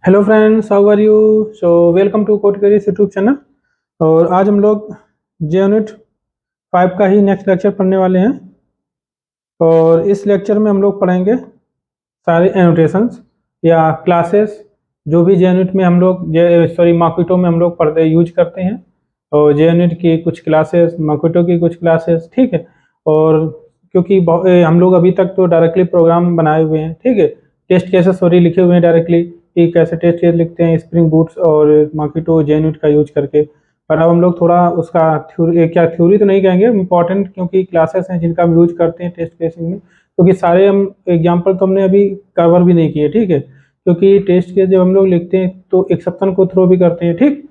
Hello friends, how are you? So welcome to code career YouTube channel. और आज हम लोग जे यूनिट 5 का ही नेक्स्ट लेक्चर पढ़ने वाले हैं। और इस लेक्चर में हम लोग पढ़ेंगे सारे एनोटेशंस या क्लासेस जो भी जे यूनिट में हम लोग मार्केटो में हम लोग पढ़ते यूज करते हैं। और जे यूनिट की कुछ क्लासेस, मार्केटो की कुछ क्लासेस, ठीक है। और क्योंकि हम लोग अभी तक तो डायरेक्टली प्रोग्राम बनाए हुए हैं, ठीक है। टेस्ट केसेस सॉरी लिखे हुए हैं डायरेक्टली कि कैसे टेस्ट केस लिखते हैं स्प्रिंग बूट्स और मार्केटो जे यूनिट का यूज करके। पर अब हम लोग थोड़ा उसका थ्योरी तो नहीं कहेंगे, इंपॉर्टेंट क्योंकि क्लासेस हैं जिनका हम यूज करते हैं टेस्ट केसिंग में, क्योंकि सारे हम एग्जाम्पल तो हमने अभी कवर भी नहीं किए, ठीक है। क्योंकि टेस्ट केस जब हम लोग लिखते हैं तो एक्सेप्शन को थ्रो भी करते हैं, ठीक।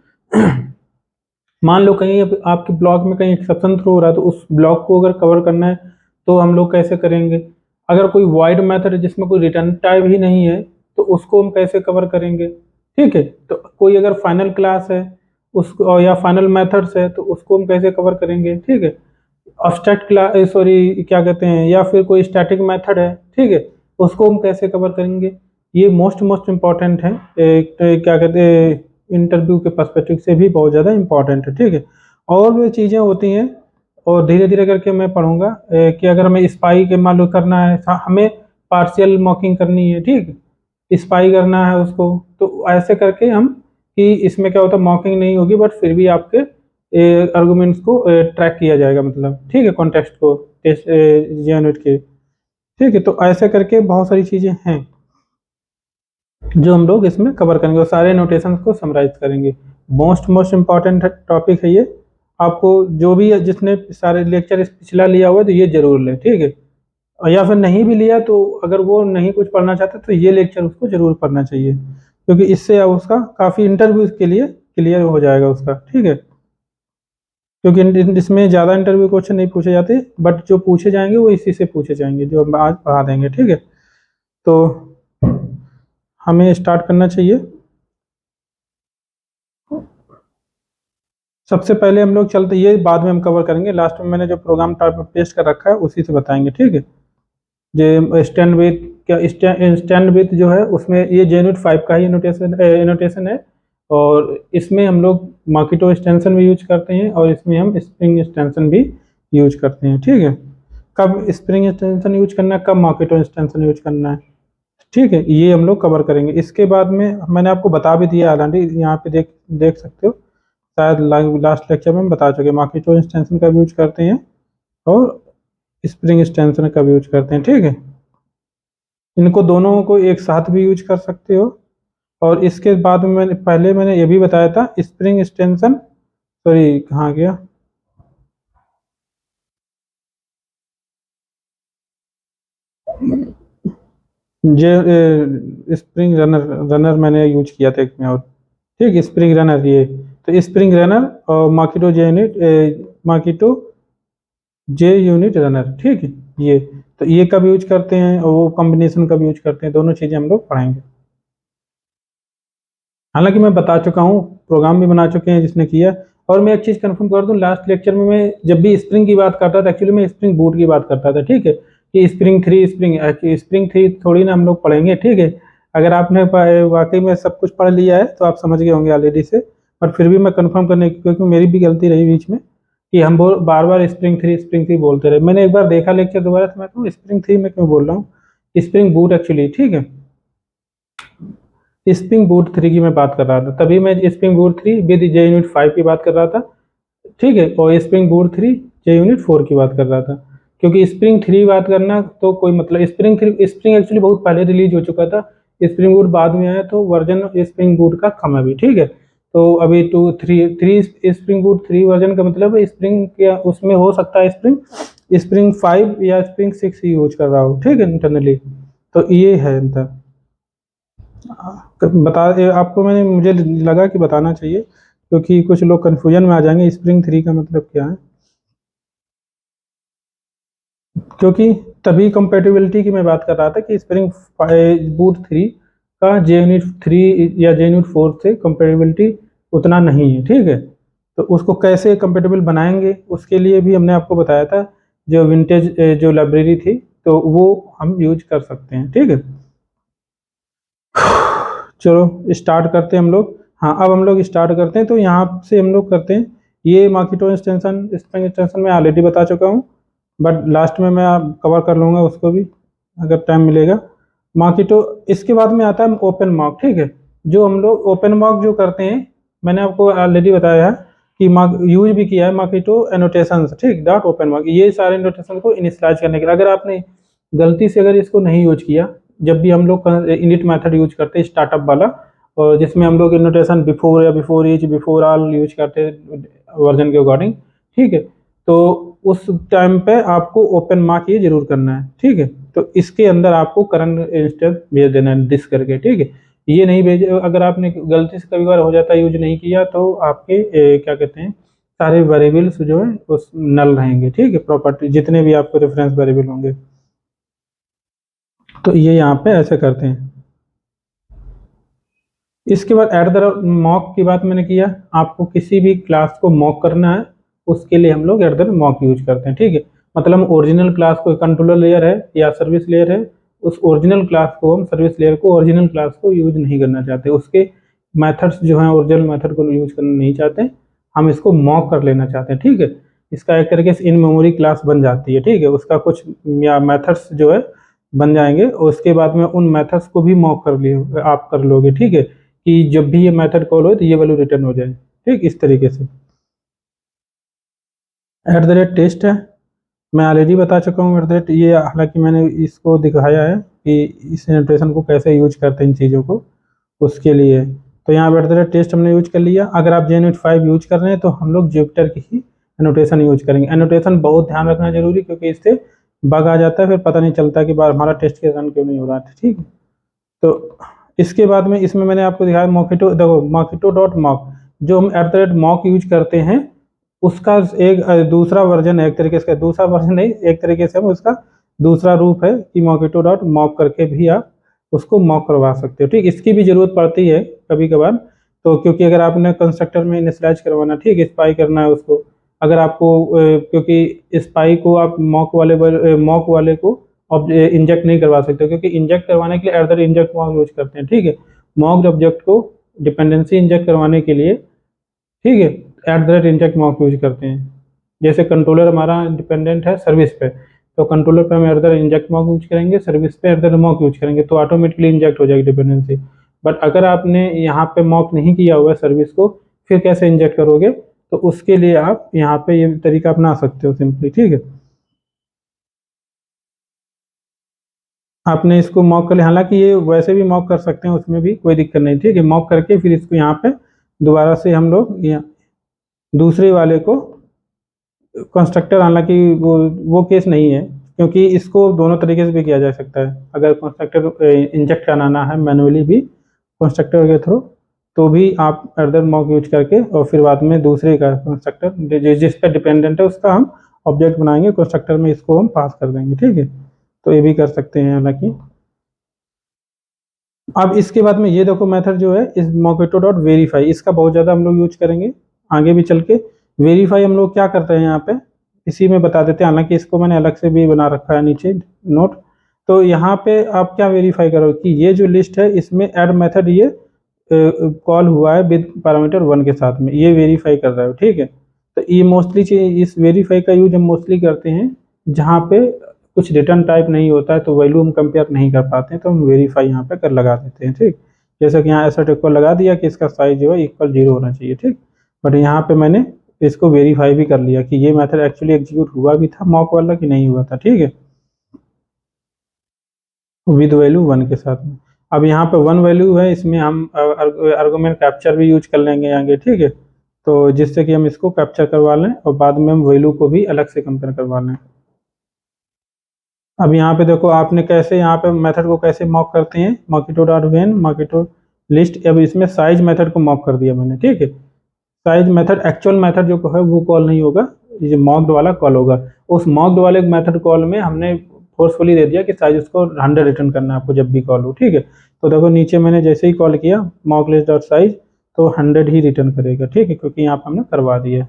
मान लो कहीं आपके ब्लॉक में कहीं एक्सेप्शन थ्रो हो रहा है तो उस ब्लॉक को अगर कवर करना है तो हम लोग कैसे करेंगे। अगर कोई वाइड मेथड है जिसमें कोई रिटर्न टाइप ही नहीं है तो उसको हम कैसे कवर करेंगे, ठीक है। तो कोई अगर फाइनल क्लास है उसको या फाइनल मेथड्स है तो उसको हम कैसे कवर करेंगे, ठीक है। अब्स्ट्रैक्ट क्लास सॉरी क्या कहते हैं, या फिर कोई स्टैटिक मेथड है, ठीक है, उसको हम कैसे कवर करेंगे। ये मोस्ट इम्पॉर्टेंट है, क्या कहते हैं, इंटरव्यू के पर्सपेक्टिव से भी बहुत ज़्यादा इम्पॉर्टेंट है, ठीक है। और भी चीज़ें होती हैं और धीरे धीरे करके मैं पढ़ूंगा कि अगर हमें स्पाई के मान लो करना है, हमें पार्शियल मॉकिंग करनी है, ठीक, स्पाई करना है उसको, तो ऐसे करके हम कि इसमें क्या होता है, मॉकिंग नहीं होगी बट फिर भी आपके आर्गुमेंट्स को ट्रैक किया जाएगा, मतलब ठीक है, कॉन्टेक्स्ट को टेस्ट यूनिट के, ठीक है। तो ऐसे करके बहुत सारी चीज़ें हैं जो हम लोग इसमें कवर करेंगे और सारे नोटेशंस को समराइज करेंगे। मोस्ट इम्पॉर्टेंट टॉपिक है ये। आपको जो भी है जिसने सारे लेक्चर इस पिछला लिया हुआ है तो ये जरूर ले, ठीक है। या फिर नहीं भी लिया तो अगर वो नहीं कुछ पढ़ना चाहता तो ये लेक्चर उसको जरूर पढ़ना चाहिए, क्योंकि इससे उसका काफ़ी इंटरव्यू के लिए क्लियर हो जाएगा उसका, ठीक है। क्योंकि इसमें ज़्यादा इंटरव्यू क्वेश्चन नहीं पूछे जाते बट जो पूछे जाएंगे वो इसी से पूछे जाएंगे जो हम आज पढ़ा देंगे, ठीक है। तो हमें स्टार्ट करना चाहिए। सबसे पहले हम लोग चलते, ये बाद में हम कवर करेंगे, लास्ट में मैंने जो प्रोग्राम टाइप पेस्ट कर रखा है उसी से बताएंगे, ठीक है। जो स्टैंड विथ क्या स्टैंड विथ जो है उसमें ये जेनविथ 5 का ही एनोटेशन है। और इसमें हम लोग मार्केटो एक्सटेंशन भी यूज करते हैं और इसमें हम स्प्रिंग एक्सटेंशन भी यूज करते हैं, ठीक है। कब स्प्रिंग एक्सटेंशन यूज करना है, कब मार्केटो एक्सटेंशन यूज करना है, ठीक है, ये हम लोग कवर करेंगे। इसके बाद में मैंने आपको बता भी दिया ऑलरेडी, यहाँ पे देख देख सकते हो, शायद लास्ट लेक्चर में हम बता चुके, मार्केटो एक्सटेंशन का यूज करते हैं और स्प्रिंग एक्सटेंशन का यूज करते हैं, ठीक है। इनको दोनों को एक साथ भी यूज कर सकते हो। और इसके बाद में मैंने ये भी बताया था स्प्रिंग एक्सटेंशन, सॉरी कहाँ गया, जे स्प्रिंग रनर रनर मैंने यूज किया था एक में, और ठीक स्प्रिंग रनर, ये तो स्प्रिंग रनर और मार्केटो जे यूनिट रनर, ठीक है। ये तो ये कब यूज करते हैं और वो कॉम्बिनेशन कब यूज करते हैं, दोनों चीज़ें हम लोग पढ़ेंगे। हालांकि मैं बता चुका हूँ, प्रोग्राम भी बना चुके हैं जिसने किया। और मैं एक चीज़ कंफर्म कर दूं, लास्ट लेक्चर में मैं जब भी स्प्रिंग की बात करता था एक्चुअली मैं स्प्रिंग बूट की बात करता था, ठीक है। कि स्प्रिंग थ्री थोड़ी ना हम लोग पढ़ेंगे, ठीक है। अगर आपने वाकई में सब कुछ पढ़ लिया है तो आप समझ गए होंगे ऑलरेडी से, पर फिर भी मैं कंफर्म करने की, क्योंकि मेरी भी गलती रही बीच में कि हम बार बार स्प्रिंग थ्री बोलते रहे। मैंने एक बार देखा लेक्चर दोबारा तो मैं कहूँ स्प्रिंग थ्री में क्यों बोल रहा हूँ, स्प्रिंग बूट एक्चुअली, ठीक है। स्प्रिंग बूट थ्री की मैं बात कर रहा था, तभी मैं spring boot three with J unit 5 की बात कर रहा था, ठीक है। और स्प्रिंग बूट थ्री जे यूनिट 4 की बात कर रहा था। क्योंकि स्प्रिंग थ्री बात करना तो कोई मतलब, स्प्रिंग एक्चुअली बहुत पहले रिलीज हो चुका था, स्प्रिंग बूट बाद में आया तो वर्जन स्प्रिंग बूट का कम है अभी, ठीक है। तो अभी two three three spring boot three version का मतलब स्प्रिंग क्या उसमें हो सकता है, स्प्रिंग स्प्रिंग 5 या स्प्रिंग 6 ही यूज कर रहा हो, ठीक है, इंटरनली। तो ये है अंतर। आपको मुझे लगा कि बताना चाहिए, क्योंकि कुछ लोग कंफ्यूजन में आ जाएंगे स्प्रिंग थ्री का मतलब क्या है। क्योंकि तभी कंपेटिबिलिटी की मैं बात कर रहा था कि स्प्रिंग बूट थ्री का जे यूनिट थ्री या जे यूनिट फोर से कंपेटिबिलिटी उतना नहीं है, ठीक है। तो उसको कैसे कंपेटेबल बनाएंगे उसके लिए भी हमने आपको बताया था, जो विंटेज जो लाइब्रेरी थी तो वो हम यूज कर सकते हैं, ठीक है। चलो स्टार्ट करते हैं हम लोग। हाँ, अब हम लोग स्टार्ट करते हैं। तो यहाँ से हम लोग करते हैं ये मार्केटो एक्सटेंशन, स्प्रिंग एक्सटेंशन मैं ऑलरेडी बता चुका हूँ, बट लास्ट में मैं कवर कर लूँगा उसको भी अगर टाइम मिलेगा। मार्केटो, इसके बाद में आता है ओपन मॉक, ठीक है। जो हम लोग ओपन मॉक जो करते हैं, मैंने आपको ऑलरेडी बताया है कि यूज भी किया है मार्केटो एनोटेशन, ठीक, डॉट ओपन मॉक, ये सारे एनोटेशन को इनिशियलाइज करने के लिए। अगर आपने गलती से अगर इसको नहीं यूज किया, जब भी हम लोग इनिट मेथड यूज करते हैं स्टार्टअप वाला, और जिसमें हम लोग इनोटेशन बिफोर या before each, before all use करते हैं वर्जन के अकॉर्डिंग, ठीक है। तो उस टाइम पे आपको ओपन मार्क ये जरूर करना है, ठीक है। तो इसके अंदर आपको करंट इंस्टेंस भेज देना है डिस करके, ठीक है। ये नहीं भेजे, अगर आपने गलती से कभी बार हो जाता है यूज नहीं किया, तो आपके क्या कहते हैं, सारे वेरिएबल्स जो है उस नल रहेंगे, ठीक है। प्रॉपर्टी जितने भी आपको रेफरेंस वेरिएबल होंगे, तो ये यहाँ पे ऐसे करते हैं। इसके बाद एट द मॉक की बात मैंने किया, आपको किसी भी क्लास को मॉक करना है, उसके लिए हम लोग एट द मॉक यूज करते हैं, ठीक है। मतलब ओरिजिनल क्लास को कंट्रोलर लेयर है या सर्विस लेयर है, उस ओरिजिनल क्लास को हम सर्विस लेयर को ओरिजिनल क्लास को यूज नहीं करना चाहते, उसके मेथड्स जो हैं ओरिजिनल मेथड को यूज करना नहीं चाहते, हम इसको मॉक कर लेना चाहते हैं, ठीक है। इसका एक तरीके से इन मेमोरी क्लास बन जाती है, ठीक है। उसका कुछ या मेथड्स जो है बन जाएंगे, और उसके बाद में उन मेथड्स को भी मॉक कर लिए आप कर लोगे, ठीक है, कि जब भी ये मेथड कॉल हो तो ये वैल्यू रिटर्न हो जाए, ठीक, इस तरीके से। एट द रेट टेस्ट है, मैं ऑलरेडी बता चुका हूँ एट द रेट, ये हालांकि मैंने इसको दिखाया है कि इस नोटेशन को कैसे यूज करते हैं इन चीज़ों को, उसके लिए। तो यहाँ एट द रेट टेस्ट हमने यूज कर लिया। अगर आप JUnit 5 यूज कर रहे हैं तो हम लोग जुपिटर की ही एनोटेशन यूज करेंगे। एनोटेशन बहुत ध्यान रखना जरूरी, क्योंकि इससे बग आ जाता है, फिर पता नहीं चलता कि बार हमारा टेस्ट के रन क्यों नहीं हो रहा है, ठीक है। तो इसके बाद में इसमें मैंने आपको दिखाया मॉकेटो, देखो मॉकेटो डॉट मॉक, जो हम at the rate mock use करते हैं, उसका एक दूसरा वर्जन है, एक तरीके से दूसरा वर्जन नहीं, एक तरीके से हम उसका दूसरा रूप है कि मॉकेटो डॉट मॉक करके भी आप उसको मॉक करवा सकते हो, ठीक। इसकी भी जरूरत पड़ती है कभी कभार, तो क्योंकि अगर आपने कंस्ट्रक्टर में इनिशियलाइज करवाना, ठीक, स्पाई करना है उसको, अगर आपको क्योंकि स्पाई को आप मॉक वाले को अब इंजेक्ट नहीं करवा सकते, क्योंकि इंजेक्ट करवाने के लिए at the inject mock use करते हैं, ठीक है। मॉक ऑब्जेक्ट को डिपेंडेंसी इंजेक्ट करवाने के लिए, ठीक है, at the rate inject mock use करते हैं। जैसे कंट्रोलर हमारा डिपेंडेंट है सर्विस पे, तो कंट्रोलर पे हम at the rate inject mock use करेंगे, सर्विस पे at the rate mock use करेंगे, तो ऑटोमेटिकली इंजेक्ट हो जाएगी डिपेंडेंसी। बट अगर आपने यहाँ पे मॉक नहीं किया हुआ है सर्विस को, फिर कैसे इंजेक्ट करोगे, तो उसके लिए आप यहाँ पे ये तरीका अपना सकते हो सिंपली, ठीक है। आपने इसको मॉक कर लिया, हालांकि ये वैसे भी मॉक कर सकते हैं, उसमें भी कोई दिक्कत नहीं, ठीक है। मॉक करके फिर इसको यहाँ पे दोबारा से हम लोग दूसरे वाले को कंस्ट्रक्टर, हालांकि वो केस नहीं है, क्योंकि इसको दोनों तरीके से भी किया जा सकता है। अगर कंस्ट्रक्टर इंजेक्ट कराना है मैनुअली भी कंस्ट्रक्टर के थ्रू, तो भी आप अदर मॉक यूज करके और फिर बाद में दूसरे का कंस्ट्रक्टर जिस पर डिपेंडेंट है उसका हम ऑब्जेक्ट बनाएंगे, कंस्ट्रक्टर में इसको हम पास कर देंगे, ठीक है। तो ये भी कर सकते हैं हालांकि। अब इसके बाद में ये देखो मेथड जो है इस मॉकेटो डॉट वेरीफाई, इसका बहुत ज़्यादा हम लोग यूज करेंगे आगे भी चल के। वेरीफाई हम लोग क्या करते हैं यहाँ पे, इसी में बता देते हैं, हालांकि इसको मैंने अलग से भी बना रखा है नीचे नोट। तो यहाँ पे आप क्या वेरीफाई करो कि ये जो लिस्ट है इसमें ऐड मेथड ये कॉल हुआ है विद पैरामीटर 1 के साथ में, ये वेरीफाई कर रहा है, ठीक है। तो ये मोस्टली इस वेरीफाई का यूज हम मोस्टली करते हैं जहाँ पे कुछ रिटर्न टाइप नहीं होता है, तो वैल्यू हम कंपेयर नहीं कर पाते हैं, तो हम वेरीफाई यहाँ पे कर लगा देते हैं, ठीक। जैसे कि यहाँ ऐसा इक्वल लगा दिया कि इसका साइज जो है इक्वल 0 होना चाहिए, ठीक। बट यहाँ पे मैंने इसको वेरीफाई भी कर लिया कि ये मेथड एक्चुअली एग्जीक्यूट हुआ भी था मॉक वाला कि नहीं हुआ था, ठीक है, विद वैल्यू 1 के साथ में। अब यहाँ पे 1 वैल्यू है, इसमें हम आर्गुमेंट कैप्चर भी यूज कर लेंगे आगे, ठीक है। तो जिससे कि हम इसको कैप्चर करवा लें और बाद में हम वैल्यू को भी अलग से कंपेयर करवा लें। अब यहाँ पे देखो आपने कैसे यहाँ पे मेथड को कैसे मॉक करते हैं, मॉकेटो डॉट वेन मॉकेटो लिस्ट। अब इसमें साइज मेथड को मॉक कर दिया मैंने, ठीक है। साइज मेथड एक्चुअल मेथड जो है वो कॉल नहीं होगा, ये मॉक्ड वाला कॉल होगा। उस मॉक्ड वाले मेथड कॉल में हमने फोर्सफुली दे दिया कि साइज उसको 100 रिटर्न करना है आपको जब भी कॉल हो, ठीक है। तो देखो नीचे मैंने जैसे ही कॉल किया मॉक लिस्ट डॉट साइज, तो 100 ही रिटर्न करेगा, ठीक है, क्योंकि यहाँ पे हमने करवा दिया।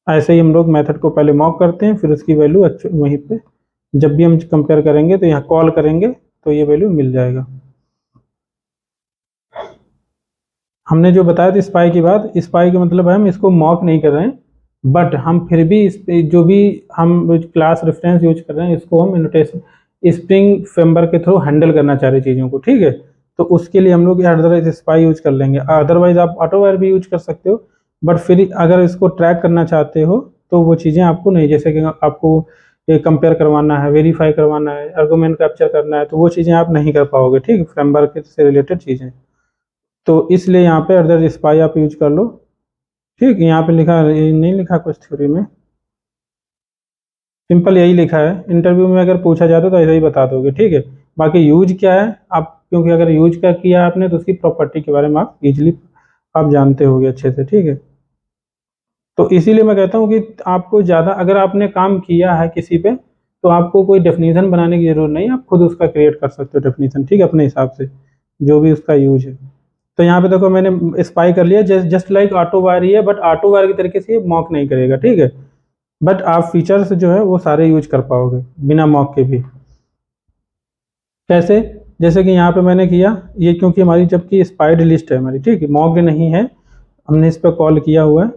ऐसे ही हम लोग मेथड को पहले मॉक करते हैं, फिर उसकी वैल्यू वहीं पे जब भी हम कंपेयर करेंगे तो यहाँ कॉल करेंगे तो ये वैल्यू मिल जाएगा। हमने जो बताया था स्पाई की बात, स्पाई का मतलब है हम इसको मॉक नहीं कर रहे हैं, बट हम फिर भी इस जो भी हम क्लास रेफरेंस यूज कर रहे हैं इसको हम एनोटेशन स्प्रिंग फ्रेमवर्क के थ्रू हैंडल करना चाह रहे चीज़ों को, ठीक है। तो उसके लिए हम लोग अदरवाइज स्पाई यूज कर लेंगे, अदरवाइज आप ऑटोवायर भी यूज कर सकते हो, बट फिर अगर इसको ट्रैक करना चाहते हो तो वो चीज़ें आपको नहीं, जैसे कि आपको ये कंपेयर करवाना है, वेरीफाई करवाना है, आर्गुमेंट कैप्चर करना है, तो वो चीज़ें आप नहीं कर पाओगे, ठीक है, फ्रेमवर्क से रिलेटेड चीज़ें। तो इसलिए यहाँ पे अदर स्पाई आप यूज कर लो, ठीक। यहाँ पे लिखा नहीं लिखा कुछ थ्योरी में, सिंपल यही लिखा है, इंटरव्यू में अगर पूछा जाता तो ऐसा ही बता दोगे, ठीक है। बाकी यूज क्या है आप, क्योंकि अगर यूज का किया आपने तो उसकी प्रॉपर्टी के बारे में आप इजीली आप जानते होगे अच्छे से, ठीक है। तो इसीलिए मैं कहता हूँ कि आपको ज़्यादा अगर आपने काम किया है किसी पे तो आपको कोई डेफिनेशन बनाने की जरूरत नहीं, आप खुद उसका क्रिएट कर सकते हो डेफिनेशन, ठीक है, अपने हिसाब से जो भी उसका यूज है। तो यहाँ पे देखो मैंने स्पाई कर लिया, जस्ट लाइक ऑटो वायर ही है, बट ऑटो वायर की तरीके से ये मॉक नहीं करेगा, ठीक है, बट आप फीचर्स जो है वो सारे यूज कर पाओगे बिना मॉक के भी। कैसे? जैसे कि यहाँ पे मैंने किया ये, क्योंकि हमारी जबकि स्पाइड लिस्ट है हमारी, ठीक है, मॉक नहीं है, हमने इस पर कॉल किया हुआ है,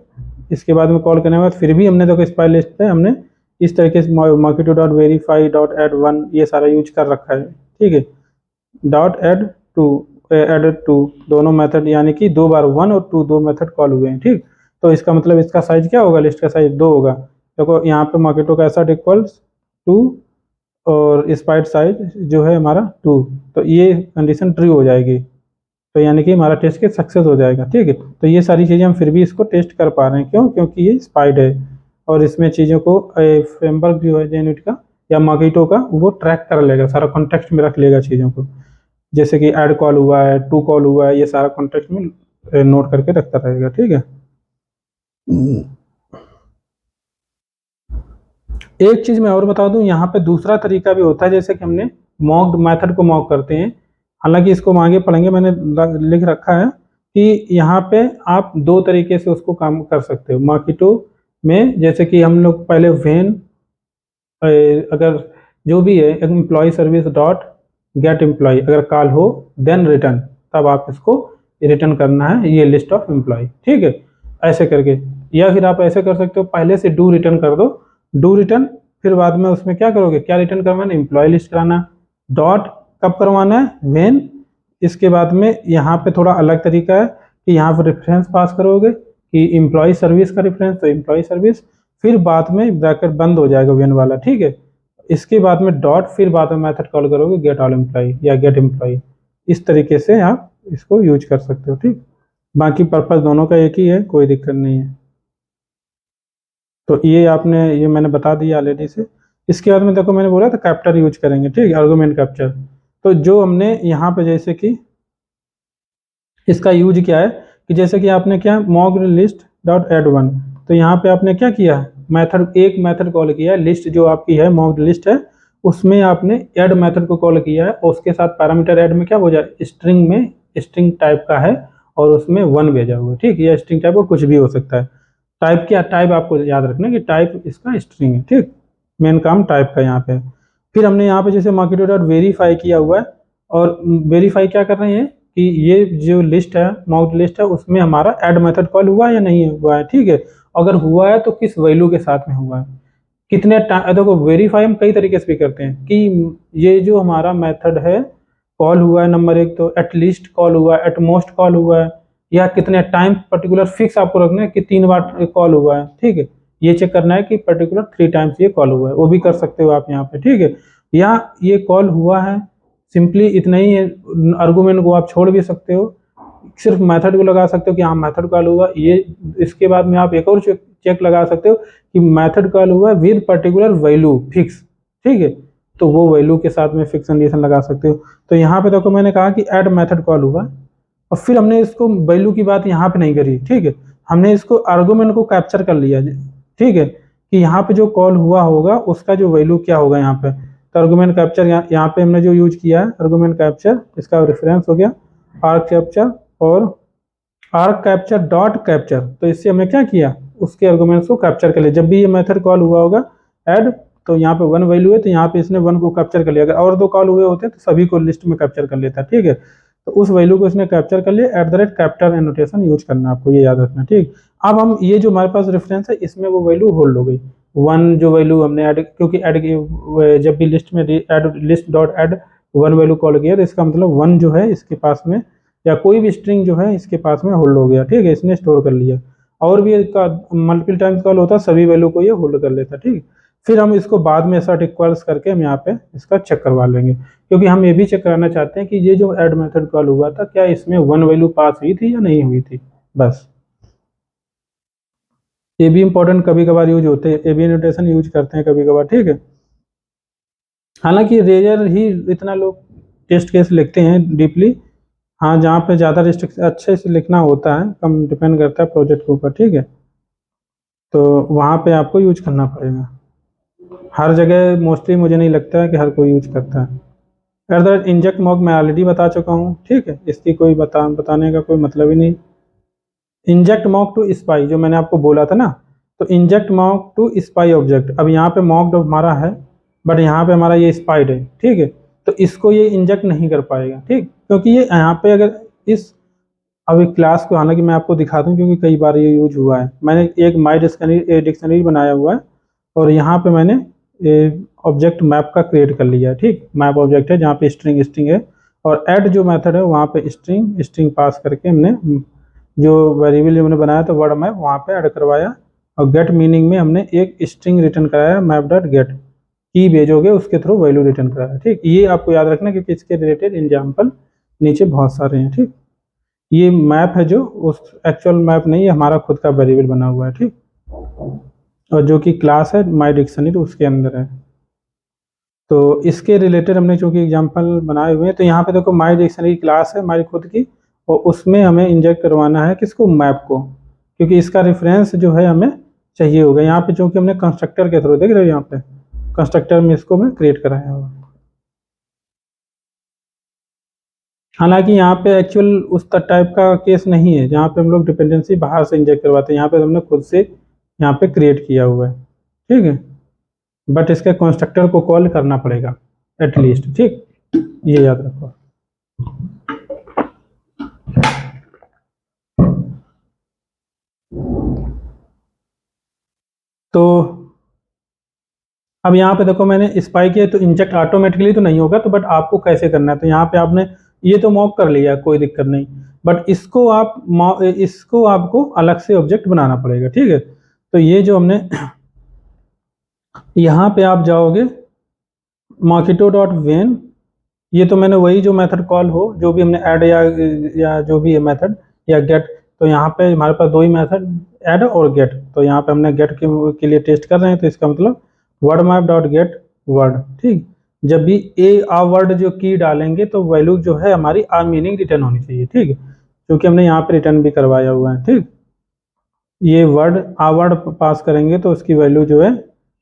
इसके बाद में कॉल करने के बाद फिर भी हमने देखो स्पाइड लिस्ट पे हमने इस तरीके से Mockito dot verify dot add one ये सारा यूज कर रखा है, ठीक है, dot add two added to दोनों मेथड, यानी कि दो बार 1 और 2 दो मेथड कॉल हुए हैं, ठीक। तो इसका मतलब इसका साइज क्या होगा, लिस्ट का साइज 2 होगा। देखो यहाँ पे मार्केटो का एसेट इक्वल्स 2 और स्पाइड साइज जो है हमारा 2, तो ये कंडीशन ट्रू हो जाएगी, तो यानी कि हमारा टेस्ट केस सक्सेस हो जाएगा, ठीक है। तो ये सारी चीज़ें हम फिर भी इसको टेस्ट कर पा रहे हैं, क्यों? क्योंकि ये स्पाइड है और इसमें चीज़ों को फ्रेमवर्क जो है जेनविट का या मार्केटो का वो ट्रैक कर लेगा, सारा कॉन्टेक्स्ट में रख लेगा चीज़ों को, जैसे कि ऐड कॉल हुआ है, टू कॉल हुआ है, ये सारा कॉन्टेक्स्ट में नोट करके रखता रहेगा, ठीक है। एक चीज मैं और बता दूं, यहाँ पे दूसरा तरीका भी होता है, जैसे कि हमने मॉक मेथड को मॉक करते हैं, हालांकि इसको हम आगे पढ़ेंगे, मैंने लिख रखा है कि यहाँ पे आप दो तरीके से उसको काम कर सकते हो मार्केटो में। जैसे कि हम लोग पहले वेन अगर जो भी है employ service dot get employ अगर कॉल हो देन रिटर्न, तब आप इसको रिटर्न करना है ये लिस्ट ऑफ एम्प्लॉय, ठीक है, ऐसे करके। या फिर आप ऐसे कर सकते हो, पहले से डू रिटर्न कर दो, डू रिटर्न, फिर बाद में उसमें क्या करोगे, क्या रिटर्न करवाना, एम्प्लॉय लिस्ट कराना, डॉट कब करवाना है, व्हेन। इसके बाद में यहाँ पे थोड़ा अलग तरीका है कि यहाँ पर रेफरेंस पास करोगे कि एम्प्लॉय सर्विस का रेफरेंस, तो एम्प्लॉय सर्विस, फिर बाद में ब्रैकेट बंद हो जाएगा व्हेन वाला, ठीक है। इसके बाद में डॉट, फिर बाद में मेथड कॉल करोगे गेट ऑल एम्प्लॉय या गेट एम्प्लॉय, इस तरीके से आप इसको यूज कर सकते हो, ठीक। बाकी पर्पज दोनों का एक ही है, कोई दिक्कत नहीं है। तो ये मैंने बता दिया ऑलरेडी से। इसके बाद में देखो मैंने बोला था कैप्चर यूज करेंगे, ठीक है, आर्गुमेंट कैप्चर। तो जो हमने यहाँ पे जैसे कि इसका यूज क्या है कि जैसे कि आपने क्या mock list dot add one, तो यहाँ पे आपने क्या किया, मेथड एक मेथड कॉल किया है, लिस्ट जो आपकी है मॉक लिस्ट है उसमें आपने ऐड मेथड को कॉल किया है, और उसके साथ पैरामीटर ऐड में क्या हो जाए, स्ट्रिंग में स्ट्रिंग टाइप का है और उसमें 1 भेजा हुआ है, ठीक। ये स्ट्रिंग टाइप को कुछ भी हो सकता है, टाइप क्या, टाइप आपको याद रखना कि टाइप इसका स्ट्रिंग है, ठीक, मेन काम टाइप का यहाँ पे। फिर हमने यहाँ पे जैसे मार्केटो डॉट वेरीफाई किया हुआ है, और वेरीफाई क्या कर रहे हैं कि ये जो लिस्ट है माउट लिस्ट है उसमें हमारा ऐड मेथड कॉल हुआ है या नहीं हुआ है, ठीक है, अगर हुआ है तो किस वैल्यू के साथ में हुआ है, कितने टाइम। देखो वेरीफाई हम कई तरीके से भी करते हैं कि ये जो हमारा मेथड है कॉल हुआ है, नंबर एक तो एटलीस्ट कॉल हुआ है, एटमोस्ट कॉल हुआ है, या कितने टाइम पर्टिकुलर फिक्स आपको रखना है कि 3 बार कॉल हुआ है, ठीक है, ये चेक करना है कि पर्टिकुलर 3 टाइम्स ये कॉल हुआ है, वो भी कर सकते हो आप यहाँ पे, ठीक है। या ये कॉल हुआ है, सिंपली इतना ही है, आर्गुमेंट को आप छोड़ भी सकते हो, सिर्फ मेथड को लगा सकते हो कि हाँ मेथड कॉल हुआ ये। इसके बाद में आप एक और चेक लगा सकते हो कि मेथड कॉल हुआ है विद पर्टिकुलर वैल्यू फिक्स, ठीक है, तो वो वैल्यू के साथ में फिक्स कंडीशन लगा सकते हो। तो यहाँ पे देखो मैंने कहा कि ऐड मेथड कॉल हुआ और फिर हमने इसको वैल्यू की बात यहाँ पे नहीं करी, ठीक है, हमने इसको आर्गुमेंट को कैप्चर कर लिया, ठीक है, कि यहाँ पे जो कॉल हुआ होगा उसका जो वैल्यू क्या होगा यहाँ पे। तो आर्गुमेंट कैप्चर यहाँ पे हमने जो यूज किया है आर्गुमेंट कैप्चर, इसका रेफरेंस हो गया आर्क कैप्चर और आर्क कैप्चर डॉट कैप्चर। तो इससे हमने क्या किया, उसके आर्गुमेंट्स को कैप्चर कर लिया, जब भी ये मेथड कॉल हुआ होगा ऐड तो यहाँ पे 1 वैल्यू है, तो यहाँ पे इसने 1 को कैप्चर कर लिया। अगर और 2 कॉल हुए होते तो सभी को लिस्ट में कैप्चर कर लेता, ठीक है। तो उस वैल्यू को इसने कैप्चर कर लिया, कैपिटल एनोटेशन यूज करना, आपको ये याद रखना, ठीक। अब हम ये जो हमारे पास रेफरेंस है इसमें वो वैल्यू होल्ड हो गई 1, जो वैल्यू हमने ऐड, क्योंकि ऐड जब भी लिस्ट में add list dot add 1 value call किया तो इसका मतलब 1 जो है इसके पास में, या कोई भी स्ट्रिंग जो है इसके पास में होल्ड हो गया, ठीक है, इसने स्टोर कर लिया। और भी इसका मल्टीपल टाइम्स कॉल होता, सभी वैल्यू को ये होल्ड कर लेता, ठीक। फिर हम इसको बाद में सर्ट इक्वल्स करके हम यहाँ पे इसका चेक करवा लेंगे, क्योंकि हम ये भी चेक कराना चाहते हैं कि ये जो ऐड मेथड कॉल हुआ था क्या इसमें 1 वैल्यू पास हुई थी या नहीं हुई थी, बस। ये भी इंपॉर्टेंट कभी कभार यूज होते हैं, ए बी नोटेशन यूज करते हैं कभी कभार, ठीक है। हालांकि रेयर ही इतना लोग टेस्ट केस लिखते हैं डीपली, हाँ, जहाँ पे ज़्यादा रिस्ट्रिक्शन अच्छे से लिखना होता है, कम डिपेंड करता है प्रोजेक्ट के ऊपर, ठीक है, तो वहाँ पे आपको यूज करना पड़ेगा। हर जगह मोस्टली मुझे नहीं लगता है कि हर कोई यूज करता है। अदर इंजेक्ट मॉक मैं ऑलरेडी बता चुका हूँ, ठीक है, इसकी कोई बताने का कोई मतलब ही नहीं। इंजेक्ट मॉक टू स्पाई जो मैंने आपको बोला था ना, तो inject mock to spy object, अब यहाँ पे मॉक हमारा है बट यहाँ पे हमारा ये स्पाइड है, ठीक है, तो इसको ये इंजेक्ट नहीं कर पाएगा, ठीक, क्योंकि ये यहाँ पे अगर इस अभी क्लास को, हालांकि मैं आपको दिखा दूँ क्योंकि कई बार ये यूज हुआ है, मैंने एक माई डिक्शनरी बनाया हुआ है और यहाँ पे मैंने ऑब्जेक्ट मैप का क्रिएट कर लिया है, ठीक, मैप ऑब्जेक्ट है जहाँ पे स्ट्रिंग है, और ऐड जो मेथड है वहाँ पे स्ट्रिंग पास करके हमने जो वेरिएबल हमने बनाया था वर्ड मैप वहाँ पे ऐड करवाया, और गेट मीनिंग में हमने एक स्ट्रिंग रिटर्न कराया मैप डॉट गेट, की भेजोगे उसके थ्रू वैल्यू रिटर्न कराया, ठीक। ये आपको याद रखना क्योंकि इसके रिलेटेड एग्जाम्पल नीचे बहुत सारे हैं, ठीक। ये मैप है जो उस एक्चुअल मैप नहीं है, हमारा खुद का वेरिएबल बना हुआ है, ठीक, और जो कि क्लास है माई डिक्शनरी उसके अंदर है। तो इसके रिलेटेड हमने चूंकि एग्जांपल बनाए हुए हैं, तो यहाँ पे देखो माई डिक्शनरी क्लास है हमारी खुद की, और उसमें हमें इंजेक्ट करवाना है किसको, मैप को, क्योंकि इसका रेफरेंस जो है हमें चाहिए होगा। यहाँ पे चूंकि हमने कंस्ट्रक्टर के थ्रू, देख रहे हो यहाँ पे कंस्ट्रक्टर में इसको मैं क्रिएट कराया हुआ। हालांकि यहाँ पे एक्चुअल उस टाइप का केस नहीं है जहाँ पे हम लोग डिपेंडेंसी बाहर से इंजेक्ट करवाते हैं, यहाँ पे हमने खुद से यहाँ पे क्रिएट किया हुआ है, ठीक है, बट इसके कंस्ट्रक्टर को कॉल करना पड़ेगा एटलीस्ट, ठीक, ये याद रखो। तो अब यहाँ पे देखो मैंने स्पाई किया, तो इंजेक्ट ऑटोमेटिकली तो नहीं होगा, तो बट आपको कैसे करना है, तो यहाँ पे आपने ये तो मॉक कर लिया, कोई दिक्कत नहीं, बट इसको आपको अलग से ऑब्जेक्ट बनाना पड़ेगा, ठीक है। तो ये जो हमने यहाँ पे आप जाओगे मार्केटो डॉट वेन, ये तो मैंने वही जो मेथड कॉल हो, जो भी हमने ऐड या जो भी है मेथड या गेट, तो यहाँ पे हमारे पास 2 ही मेथड ऐड और गेट, तो यहाँ पे हमने गेट के लिए टेस्ट कर रहे हैं, तो इसका मतलब word map dot gate word, ठीक। जब भी आ वर्ड जो की डालेंगे तो वैल्यू जो है हमारी आ मीनिंग रिटर्न होनी चाहिए, ठीक, क्योंकि हमने यहाँ पे रिटर्न भी करवाया हुआ है, ठीक। ये आ वर्ड पास करेंगे तो उसकी वैल्यू जो है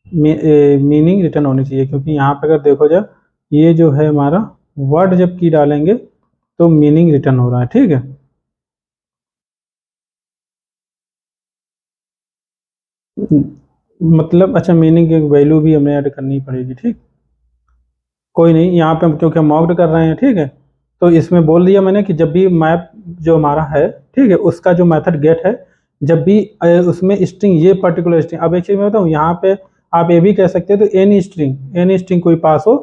मीनिंग रिटर्न होनी चाहिए, क्योंकि यहाँ पे अगर देखो जब ये जो है हमारा वर्ड जब की डालेंगे तो मीनिंग रिटर्न हो रहा है, ठीक है। मतलब अच्छा, मीनिंग की वैल्यू भी हमें ऐड करनी पड़ेगी, ठीक, कोई नहीं, यहाँ पे हम क्योंकि हम मॉक्ड कर रहे हैं, ठीक है, तो इसमें बोल दिया मैंने कि जब भी मैप जो हमारा है, ठीक है, उसका जो मेथड गेट है, जब भी उसमें स्ट्रिंग, ये पर्टिकुलर स्ट्रिंग, अब एक चीज़ मैं बताऊँ, यहाँ पे आप ये भी कह सकते हैं तो एनी स्ट्रिंग कोई पास हो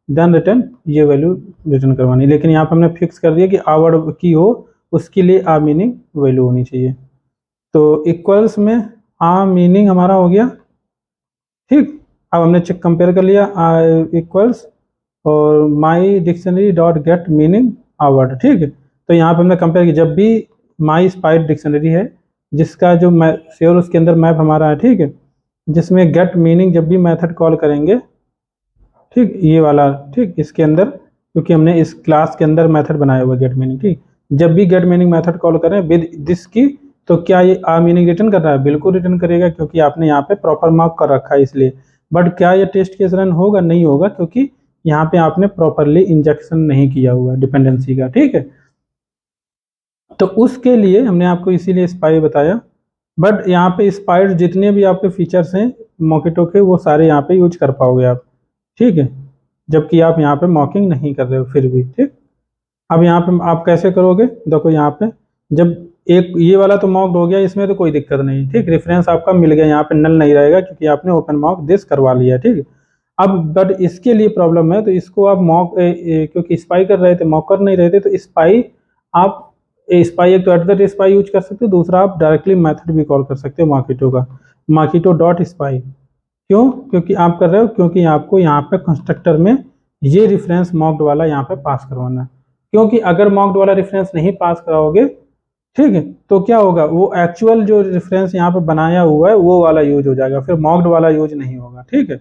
देन रिटर्न ये वैल्यू रिटर्न करवानी, लेकिन यहाँ पे हमने फिक्स कर दिया कि आ वर्ड की हो उसके लिए आ मीनिंग वैल्यू होनी चाहिए। तो इक्वल्स में आ मीनिंग हमारा हो गया, ठीक। अब हमने चेक कंपेयर कर लिया इक्वल्स और माई डिक्शनरी डॉट गेट मीनिंग आ वर्ड, ठीक है। तो यहाँ पे हमने कंपेयर किया, जब भी माई स्पाइड डिक्शनरी है जिसका जो श्योर उसके अंदर मैप हमारा है, ठीक है, जिसमें गेट मीनिंग जब भी मेथड कॉल करेंगे, ठीक, ये वाला, ठीक, इसके अंदर क्योंकि हमने इस क्लास के अंदर मेथड बनाया हुआ गेट मीनिंग, ठीक, जब भी गेट मीनिंग मेथड कॉल करें विद दिस की, तो क्या ये आ मीनिंग रिटर्न कर रहा है, बिल्कुल रिटर्न करेगा, क्योंकि आपने यहाँ पे प्रॉपर मार्क कर रखा है इसलिए। बट क्या ये टेस्ट केस रन होगा, नहीं होगा, क्योंकि यहाँ पे आपने प्रॉपरली इंजेक्शन नहीं किया हुआ डिपेंडेंसी का, ठीक है। तो उसके लिए हमने आपको इसीलिए स्पाई बताया, बट यहाँ पे स्पाइड जितने भी आपके फीचर्स हैं मॉकेटो के वो सारे यहाँ पे यूज कर पाओगे आप, ठीक है, जबकि आप यहाँ पे मॉकिंग नहीं कर रहे हो फिर भी, ठीक। अब यहाँ पे आप कैसे करोगे, देखो यहाँ पे जब एक ये वाला तो मॉक्ड हो गया, इसमें तो कोई दिक्कत नहीं, ठीक, रेफरेंस आपका मिल गया, यहाँ पे नल नहीं रहेगा क्योंकि आपने ओपन मॉक दिस करवा लिया, ठीक। अब बट इसके लिए प्रॉब्लम है, तो इसको आप मॉक क्योंकि स्पाई कर रहे थे, मॉक कर नहीं रहे थे, तो स्पाई आप स्पाई एक तो @स्पाई यूज कर सकते हो, दूसरा आप डायरेक्टली मेथड भी कॉल कर सकते हो मार्केटो का, मार्केटो डॉट स्पाई। क्यों, क्योंकि आप कर रहे हो, क्योंकि आपको यहाँ पे कंस्ट्रक्टर में ये रेफरेंस मॉक्ड वाला यहाँ पे पास करवाना है, क्योंकि अगर मॉक्ड वाला रेफरेंस नहीं पास कराओगे, ठीक है, तो क्या होगा, वो एक्चुअल जो रेफरेंस यहाँ पे बनाया हुआ है वो वाला यूज हो जाएगा, फिर मॉक्ड वाला यूज नहीं होगा, ठीक है।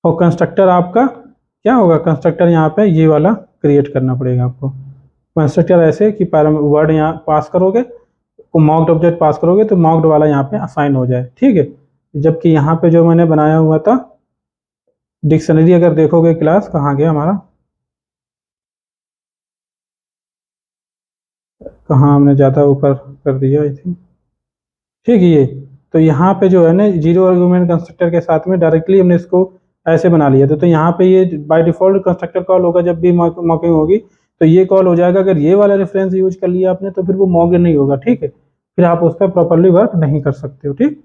और कंस्ट्रक्टर आपका क्या होगा, कंस्ट्रक्टर यहाँ पे ये वाला क्रिएट करना पड़ेगा आपको, कंस्ट्रक्टर ऐसे कि वर्ड यहाँ पास करोगे, मॉक्ड ऑब्जेक्ट पास करोगे तो मॉक्ड वाला यहाँ पे असाइन हो जाए, ठीक है। जबकि यहाँ पे जो मैंने बनाया हुआ था डिक्शनरी, अगर देखोगे क्लास कहाँ गया हमारा, कहाँ हमने ज़्यादा ऊपर कर दिया आई थिंक, ठीक है। ये तो यहाँ पे जो है ना जीरो आर्गुमेंट कंस्ट्रक्टर के साथ में डायरेक्टली हमने इसको ऐसे बना लिया था, तो यहाँ पे ये बाय डिफॉल्ट कंस्ट्रक्टर कॉल होगा जब भी मॉकिंग होगी, तो ये कॉल हो जाएगा। अगर ये वाला रेफरेंस यूज कर लिया आपने तो फिर वो मॉक नहीं होगा, ठीक है, फिर आप उस पर प्रॉपरली वर्क नहीं कर सकते हो, ठीक,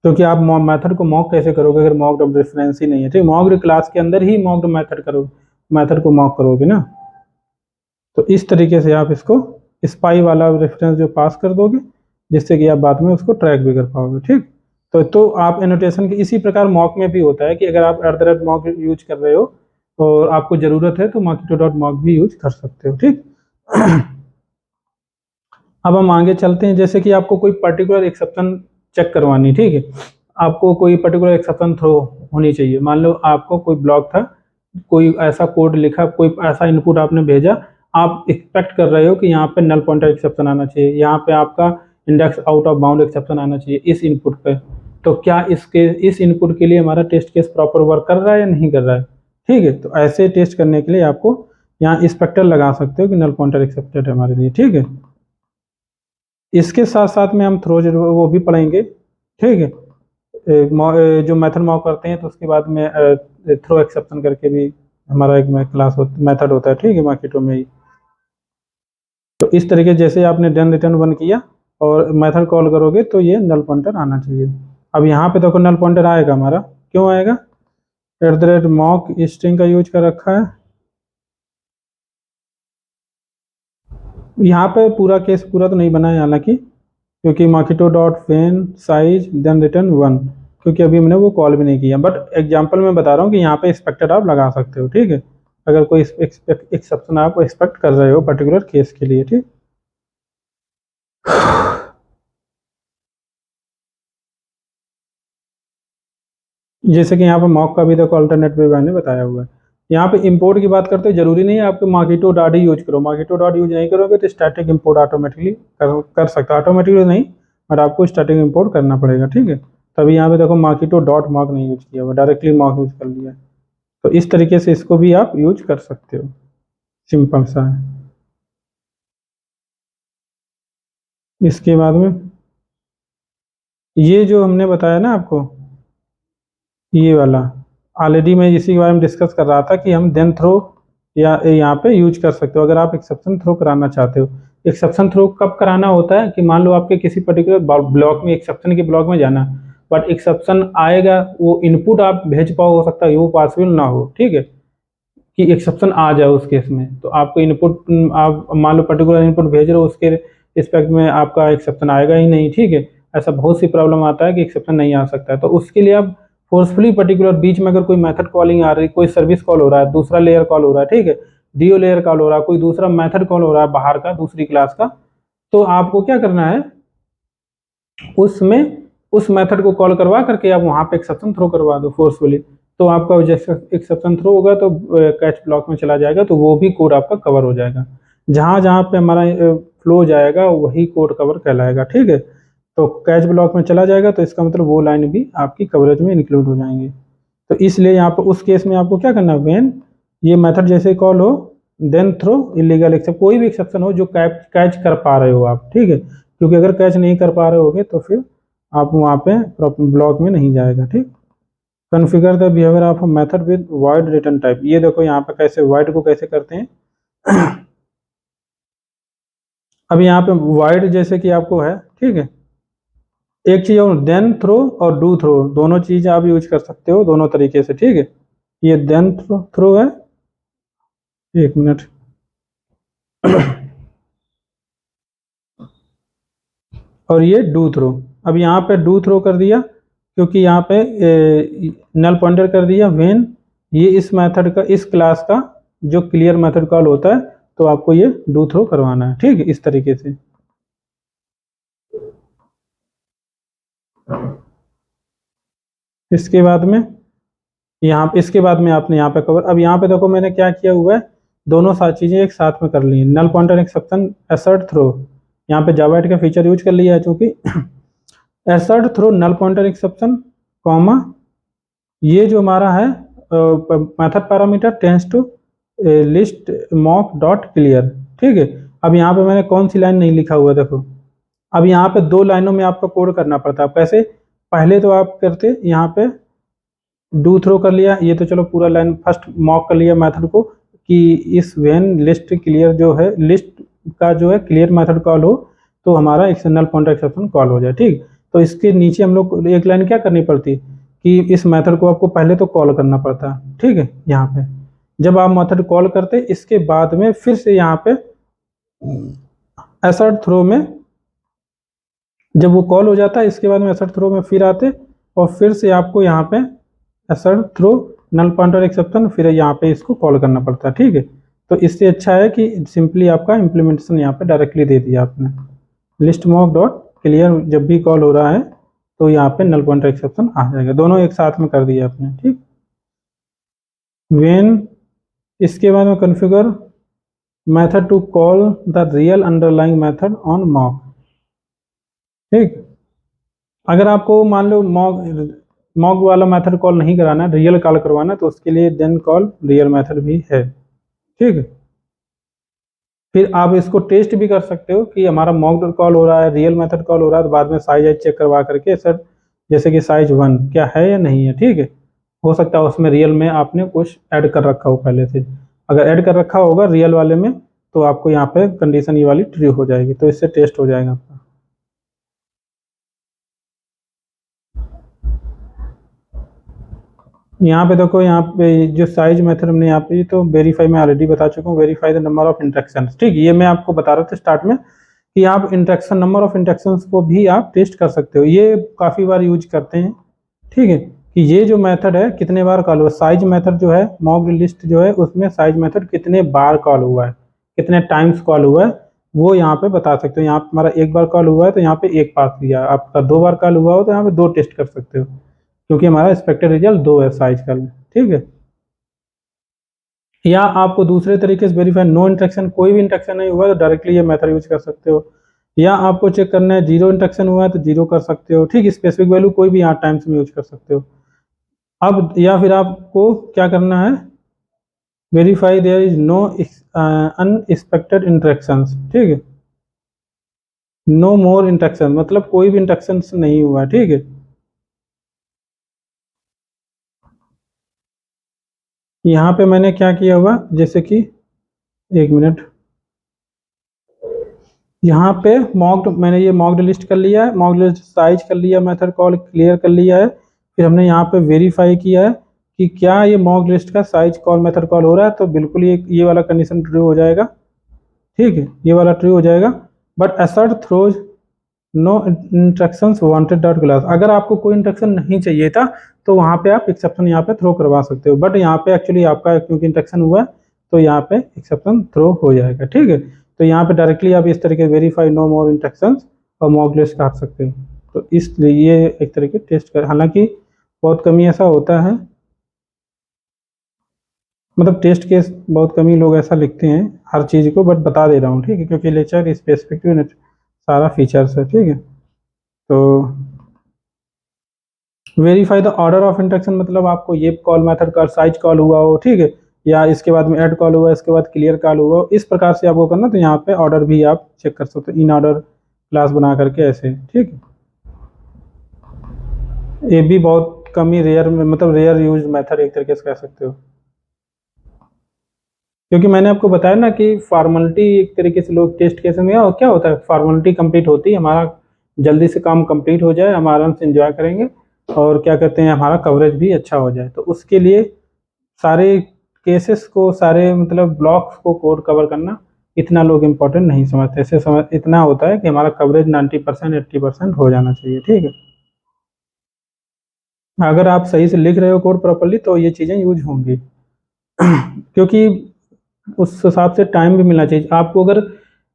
क्योंकि आप मेथड को मॉक कैसे करोगे अगर मॉक्ड रेफरेंस ही नहीं है, ठीक, मॉक्ड क्लास के अंदर ही मॉक्ड मेथड करोगे, मेथड को मॉक करोगे ना, तो इस तरीके से आप इसको स्पाई वाला रेफरेंस जो पास कर दोगे, जिससे कि आप बाद में उसको ट्रैक भी कर पाओगे, ठीक। तो आप एनोटेशन के इसी प्रकार मॉक में भी होता है कि अगर आप @मॉक यूज कर रहे हो और आपको ज़रूरत है तो मार्केटो.मॉक भी यूज कर सकते हो, ठीक। अब हम आगे चलते हैं, जैसे कि आपको कोई पर्टिकुलर एक्सेप्शन चेक करवानी, ठीक है, आपको कोई पर्टिकुलर एक्सेप्शन थ्रो होनी चाहिए, मान लो आपको कोई ब्लॉक था, कोई ऐसा कोड लिखा, कोई ऐसा इनपुट आपने भेजा, आप एक्सपेक्ट कर रहे हो कि यहाँ पे नल पॉइंटर एक्सेप्शन आना चाहिए, यहाँ पे आपका index out of bound exception आना चाहिए इस इनपुट पे, तो क्या इस इनपुट के लिए हमारा टेस्ट केस प्रॉपर वर्क कर रहा है या नहीं कर रहा है, ठीक है। तो ऐसे टेस्ट करने के लिए आपको यहाँ इंस्पेक्टर लगा सकते हो कि नल पॉइंटर एक्सेप्टेड है हमारे लिए, ठीक है। इसके साथ साथ में हम थ्रो वो भी पढ़ेंगे, ठीक है, जो मेथड मॉक करते हैं तो उसके बाद में थ्रो एक्सेप्शन करके भी हमारा एक क्लास मेथड होता है, ठीक है, मार्केटो में ही। तो इस तरीके जैसे आपने डन रिटर्न 1 किया और मेथड कॉल करोगे तो ये नल पॉइंटर आना चाहिए। अब यहाँ पे देखो नल पॉइंटर आएगा हमारा, क्यों आएगा, @मॉक स्ट्रिंग का यूज कर रखा है, यहाँ पे पूरा केस पूरा तो नहीं बना है हालांकि, क्योंकि Mockito dot when size then return 1, क्योंकि अभी हमने वो कॉल भी नहीं किया, बट एग्जांपल में बता रहा हूँ कि यहाँ पे एक्सपेक्टेड आप लगा सकते हो, ठीक है, अगर कोई एक्सेप्शन आप एक्सपेक्ट कर रहे हो पर्टिकुलर केस के लिए, ठीक। जैसे कि यहाँ पे मॉक का भी देखो अल्टरनेट वे मैंने बताया हुआ है। यहाँ पे इंपोर्ट की बात करते हैं, जरूरी नहीं है आपको मार्केटो डॉट ही यूज करो, मार्केटो डॉट यूज नहीं करोगे तो स्टैटिक इंपोर्ट ऑटोमेटिकली कर सकता है, ऑटोमेटिकली नहीं, बट आपको स्टैटिक इंपोर्ट करना पड़ेगा, ठीक है। तभी यहाँ पे देखो मार्केटो डॉट मॉक नहीं यूज किया हुआ, डायरेक्टली मॉक यूज कर लिया, तो इस तरीके से इसको भी आप यूज कर सकते हो, सिंपल सा है। इसके बाद में ये जो हमने बताया ना आपको, ये वाला ऑलरेडी मैं इसी के बारे में डिस्कस कर रहा था कि हम देन थ्रो या यहाँ पे यूज कर सकते हो अगर आप एक्सेप्शन थ्रो कराना चाहते हो। एक्सेप्शन थ्रो कब कराना होता है कि मान लो आपके किसी पर्टिकुलर ब्लॉक में, एक्सेप्शन के ब्लॉक में जाना, बट एक्सेप्शन आएगा, वो इनपुट आप भेज पाओ, हो सकता है वो पॉसिबल ना हो, ठीक है, कि एक्सेप्शन आ जाए उस केस में, तो आपको इनपुट, आप मान लो पर्टिकुलर इनपुट भेज रहे हो, उसके रिस्पेक्ट में आपका एक्सेप्शन आएगा ही नहीं, ठीक है, ऐसा बहुत सी प्रॉब्लम आता है कि एक्सेप्शन नहीं आ सकता है, तो उसके लिए आप फोर्सफुली पर्टिकुलर बीच में अगर कोई मेथड कॉलिंग आ रही है, कोई सर्विस कॉल हो रहा है, दूसरा लेयर कॉल हो रहा है, ठीक है, डीओ लेयर कॉल हो रहा है, कोई दूसरा मेथड कॉल हो रहा है बाहर का दूसरी क्लास का, तो आपको क्या करना है, उसमें उस मेथड को कॉल करवा करके आप वहाँ पे एक्सेप्शन थ्रो करवा दो फोर्सफुली, तो आपका जैसे एक्सेप्शन थ्रो होगा तो कैच ब्लॉक में चला जाएगा, तो वो भी कोड आपका कवर हो जाएगा, जहाँ जहाँ पे हमारा फ्लो जाएगा वही कोड कवर कहलाएगा, ठीक है। तो कैच ब्लॉक में चला जाएगा तो इसका मतलब वो लाइन भी आपकी कवरेज में इंक्लूड हो जाएंगे, तो इसलिए यहाँ पर उस केस में आपको क्या करना है, व्हेन ये मेथड जैसे कॉल हो देन थ्रो इलीगल एक्सेप्ट, कोई भी एक्सेप्शन हो जो कैच कर पा रहे हो आप, ठीक है, क्योंकि अगर कैच नहीं कर पा रहे होगे तो फिर आप वहाँ पे ब्लॉक में नहीं जाएगा। ठीक, configure the behaviour of a method with void return type. ये देखो यहाँ पे कैसे वॉइड को कैसे करते हैं। अब यहाँ पे वॉइड जैसे कि आपको है, ठीक है, एक चीज़ और देन थ्रो और डू थ्रो, दोनों चीज़ आप यूज कर सकते हो दोनों तरीके से। ठीक है, ये देन थ्रो है, एक मिनट। और ये डू थ्रो। अब यहाँ पे डू थ्रो कर दिया क्योंकि यहाँ पे नल पॉइंटर कर दिया व्हेन ये इस मेथड का, इस क्लास का जो क्लियर मेथड कॉल होता है, तो आपको ये डू थ्रो करवाना है। ठीक है, इस तरीके से। इसके बाद में इसके बाद में आपने यहाँ पे कवर, अब यहाँ पे देखो मैंने क्या किया हुआ है, दोनों चीज़ें एक साथ में कर ली। Null pointer exception assert throw, यहाँ पे जावाइट का फीचर यूज कर लिया है क्योंकि assert throw null pointer exception comma ये जो हमारा है method parameter tense to list mock dot clear. ठीक है, अब यहाँ पे मैंने कौन सी लाइन नहीं लिखा हुआ देखो। अब यहाँ पे 2 लाइनों में आपको कोड करना पड़ता है। कैसे, पहले तो आप करते यहाँ पे डू थ्रो कर लिया, ये तो चलो पूरा लाइन फर्स्ट मॉक कर लिया मेथड को कि इस व्हेन लिस्ट क्लियर जो है, लिस्ट का जो है क्लियर मेथड कॉल हो तो हमारा एक्सटर्नल पॉइंटर एक्सेप्शन कॉल हो जाए। ठीक, तो इसके नीचे हम लोग एक लाइन क्या करनी पड़ती कि इस मेथड को आपको पहले तो कॉल करना पड़ता है। ठीक है, यहाँ पे जब आप मेथड कॉल करते इसके बाद में फिर से यहाँ पे एसर्ट थ्रो में जब वो कॉल हो जाता है इसके बाद में एसर्ट थ्रो में फिर आते और फिर से आपको यहाँ पे assert throw null pointer exception फिर यहाँ पे इसको कॉल करना पड़ता है। ठीक है, तो इससे अच्छा है कि सिंपली आपका इम्प्लीमेंटेशन यहाँ पे डायरेक्टली दे दिया आपने, लिस्ट मॉक डॉट क्लियर जब भी कॉल हो रहा है तो यहाँ पे नल पॉइंटर एक्सेप्शन आ जाएगा, दोनों एक साथ में कर दिया आपने। ठीक, व्हेन इसके बाद में configure method to call the real underlying method on mock. ठीक, अगर आपको मान लो मॉक वाला मेथड कॉल नहीं कराना, रियल कॉल करवाना, तो उसके लिए देन कॉल रियल मेथड भी है। ठीक है, फिर आप इसको टेस्ट भी कर सकते हो कि हमारा मॉक कॉल हो रहा है, रियल मेथड कॉल हो रहा है, तो बाद में साइज चेक करवा करके सर जैसे कि साइज 1 क्या है या नहीं है। ठीक है, हो सकता है उसमें रियल में आपने कुछ ऐड कर रखा हो पहले से, अगर ऐड कर रखा होगा रियल वाले में तो आपको यहाँ पे कंडीशन ये वाली ट्रू हो जाएगी, तो इससे टेस्ट हो जाएगा आपका। यहाँ पे देखो, यहाँ पे जो साइज मेथड हमने यहाँ पे तो वेरीफाई में ऑलरेडी बता चुका हूँ, verify the number of interaction. ठीक, ये मैं आपको बता रहा था स्टार्ट में कि आप इंटरेक्शन, नंबर ऑफ इंटरेक्शंस को भी आप टेस्ट कर सकते हो, ये काफ़ी बार यूज करते हैं। ठीक है, कि ये जो मेथड है कितने बार कॉल हुआ, साइज मेथड जो है मॉक लिस्ट जो है उसमें साइज मेथड कितने बार कॉल हुआ है, कितने टाइम्स कॉल हुआ है, वो यहाँ पे बता सकते हो। यहाँ पे हमारा 1 बार कॉल हुआ है तो यहाँ पे 1 पास दिया, आपका 2 बार कॉल हुआ हो तो यहाँ पे 2 टेस्ट कर सकते हो क्योंकि हमारा एक्सपेक्टेड रिजल्ट 2 है साइज का। ठीक है, या आपको दूसरे तरीके से वेरीफाई नो इंटरेक्शन, कोई भी इंटरेक्शन नहीं हुआ तो डायरेक्टली ये मेथड यूज कर सकते हो, या आपको चेक करना है 0 इंटरेक्शन हुआ है तो 0 कर सकते हो। ठीक, स्पेसिफिक वैल्यू कोई भी यहाँ टाइम्स में यूज कर सकते हो। अब या फिर आपको क्या करना है, verify there is no unexpected interactions. ठीक है, नो मोर इंटरेक्शन मतलब कोई भी इंटरेक्शन नहीं हुआ। ठीक है, यहाँ पे मैंने क्या किया हुआ, जैसे कि एक मिनट, यहाँ पे मॉक्ड, मैंने ये मॉक्ड लिस्ट कर लिया है, मॉक्ड लिस्ट साइज कर लिया, मेथड कॉल क्लियर कर लिया है, फिर हमने यहाँ पे वेरीफाई किया है कि क्या ये मॉक्ड लिस्ट का साइज कॉल मेथड कॉल हो रहा है, तो बिल्कुल ये वाला कंडीशन ट्रू हो जाएगा। ठीक है, ये वाला ट्रू हो जाएगा। But assert throws no instructions wanted dot class, अगर आपको कोई इंस्ट्रक्शन नहीं चाहिए था तो वहाँ पे आप एक्सेप्शन यहाँ पे थ्रो करवा सकते हो, बट यहाँ पे एक्चुअली आपका क्योंकि इंस्ट्रक्शन हुआ है तो यहाँ पे एक्सेप्शन थ्रो हो जाएगा। ठीक है, तो यहाँ पे डायरेक्टली आप इस तरीके वेरीफाई नो मोर इंस्ट्रक्शंस और मॉक लिस्ट कर सकते हो, तो इसलिए ये एक तरीके टेस्ट कर, हालांकि बहुत कमी ऐसा होता है, मतलब टेस्ट केस बहुत कम ही लोग ऐसा लिखते हैं हर चीज़ को, बट बता दे रहा हूँ। ठीक है, क्योंकि लेक्चर स्पेसिफिक सारा फीचर्स है। ठीक है, तो verify the order of interaction मतलब आपको ये कॉल मेथड का साइज कॉल हुआ हो, ठीक है, या इसके बाद में ऐड कॉल हुआ, इसके बाद क्लियर कॉल हुआ, इस प्रकार से आपको करना, तो यहाँ पे ऑर्डर भी आप चेक कर सकते हो इन ऑर्डर क्लास बना करके ऐसे। ठीक है, ये भी बहुत कम ही रेयर, मतलब रेयर यूज मेथड एक तरीके से कह सकते हो, क्योंकि मैंने आपको बताया ना कि फॉर्मेलिटी एक तरीके से लोग टेस्ट केस में क्या होता है, फॉर्मेलिटी कंप्लीट होती है, हमारा जल्दी से काम कंप्लीट हो जाए, हम आराम से एंजॉय करेंगे और क्या कहते हैं हमारा कवरेज भी अच्छा हो जाए, तो उसके लिए सारे केसेस को, सारे मतलब ब्लॉक्स को कोड कवर करना इतना लोग इम्पोर्टेंट नहीं समझते, ऐसे समझ इतना होता है कि हमारा कवरेज 90% 80% हो जाना चाहिए, ठीक है। अगर आप सही से लिख रहे हो कोड प्रॉपरली तो ये चीज़ें यूज होंगी क्योंकि उस हिसाब से टाइम भी मिलना चाहिए आपको। अगर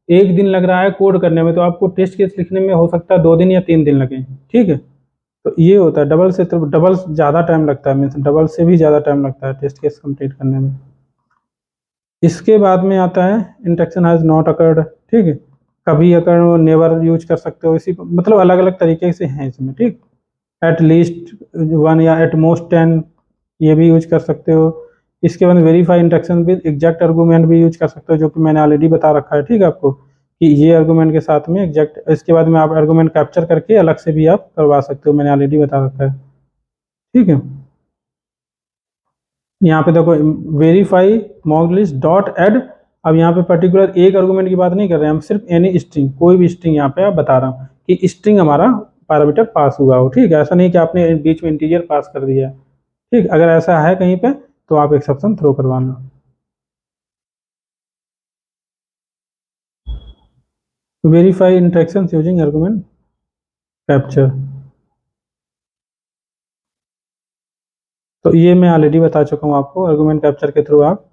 एक दिन लग रहा है कोड करने में तो आपको टेस्ट केस लिखने में हो सकता है 2 दिन या 3 दिन लगे, ठीक है। तो ये होता है डबल से, तो डबल ज़्यादा टाइम लगता है, मीन्स डबल से भी ज़्यादा टाइम लगता है टेस्ट केस कंप्लीट करने में। इसके बाद में आता है इंटरेक्शन हैज़ नॉट अकर्ड, ठीक है, कभी अकर नेवर यूज कर सकते हो, इसी मतलब अलग अलग तरीके से हैं इसमें, ठीक। एट लीस्ट 1 या एट मोस्ट 10 ये भी यूज कर सकते हो। इसके बाद verify interaction with exact argument भी यूज कर सकते हो, जो कि मैंने ऑलरेडी बता रखा है, ठीक है आपको, कि ये आर्गूमेंट के साथ में एग्जैक्ट, इसके बाद में आप आर्गूमेंट कैप्चर करके अलग से भी आप करवा सकते हो, मैंने ऑलरेडी बता रखा है, ठीक है। यहाँ पे देखो verify mock list dot add, अब यहाँ पे पर्टिकुलर एक आर्गूमेंट की बात नहीं कर रहे हैं हम, सिर्फ एनी स्ट्रिंग, कोई भी स्ट्रिंग यहाँ पे आप बता रहा हूँ कि स्ट्रिंग हमारा पैरामीटर पास हुआ हो, ठीक है, ऐसा नहीं कि आपने बीच में इंटीजर पास कर दिया, ठीक। अगर ऐसा है कहीं पे तो आप एक्सेप्शन थ्रो करवाना। Verify interaction using argument capture, तो ये मैं ऑलरेडी बता चुका हूँ आपको, आर्गूमेंट कैप्चर के थ्रू आप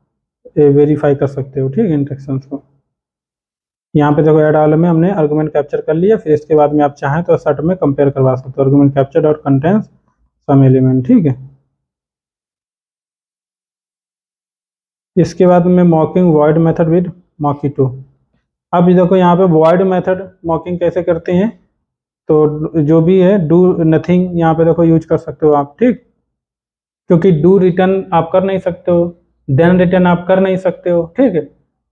वेरीफाई कर सकते हो, ठीक है, इंटरेक्शंस को। यहाँ पे देखो ऐड ऑल में हमने आर्गूमेंट कैप्चर कर लिया, फिर इसके बाद में आप चाहें तो सर्ट में कंपेयर करवा सकते हो, argument capture dot contents some element, ठीक है। इसके बाद में mocking void method with Mockito. अब ये देखो यहाँ पे वॉइड मेथड मॉकिंग कैसे करते हैं, तो जो भी है डू नथिंग यहाँ पे देखो यूज कर सकते हो आप, ठीक, क्योंकि डू रिटर्न आप कर नहीं सकते हो, देन रिटर्न आप कर नहीं सकते हो, ठीक है।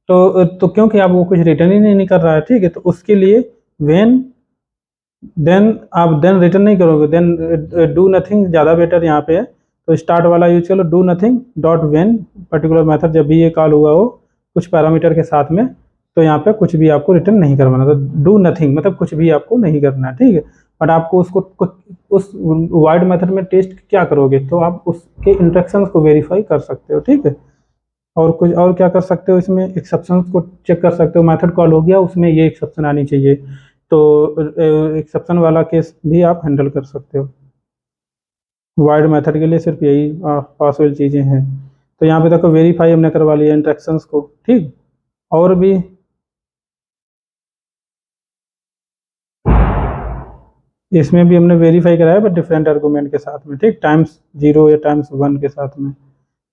तो क्योंकि आप वो कुछ रिटर्न ही नहीं कर रहा है, ठीक है, तो उसके लिए व्हेन देन आप देन रिटर्न नहीं करोगे, देन डू नथिंग ज़्यादा बेटर यहाँ पे है, तो स्टार्ट वाला यूज करो, do nothing dot when particular method, जब भी ये कॉल हुआ हो कुछ पैरामीटर के साथ में, तो यहाँ पे कुछ भी आपको रिटर्न नहीं करवाना, तो डू नथिंग मतलब कुछ भी आपको नहीं करना, ठीक है। बट आपको उसको उस वाइड मेथड में टेस्ट क्या करोगे, तो आप उसके इंस्ट्रक्शंस को वेरीफाई कर सकते हो, ठीक है। और कुछ और क्या कर सकते हो, इसमें एक्सेप्शंस को चेक कर सकते हो, मेथड कॉल हो गया उसमें ये एक्सेप्शन आनी चाहिए, तो एक्सेप्शन वाला केस भी आप हैंडल कर सकते हो। वाइड मेथड के लिए सिर्फ यही पॉसिबल चीज़ें हैं। तो यहाँ पे देखो वेरीफाई हमने करवा लिया इंस्ट्रक्शंस को, ठीक। और भी इसमें भी हमने वेरीफाई कराया बट डिफरेंट आर्गूमेंट के साथ में, ठीक, टाइम्स 0 या टाइम्स 1 के साथ में।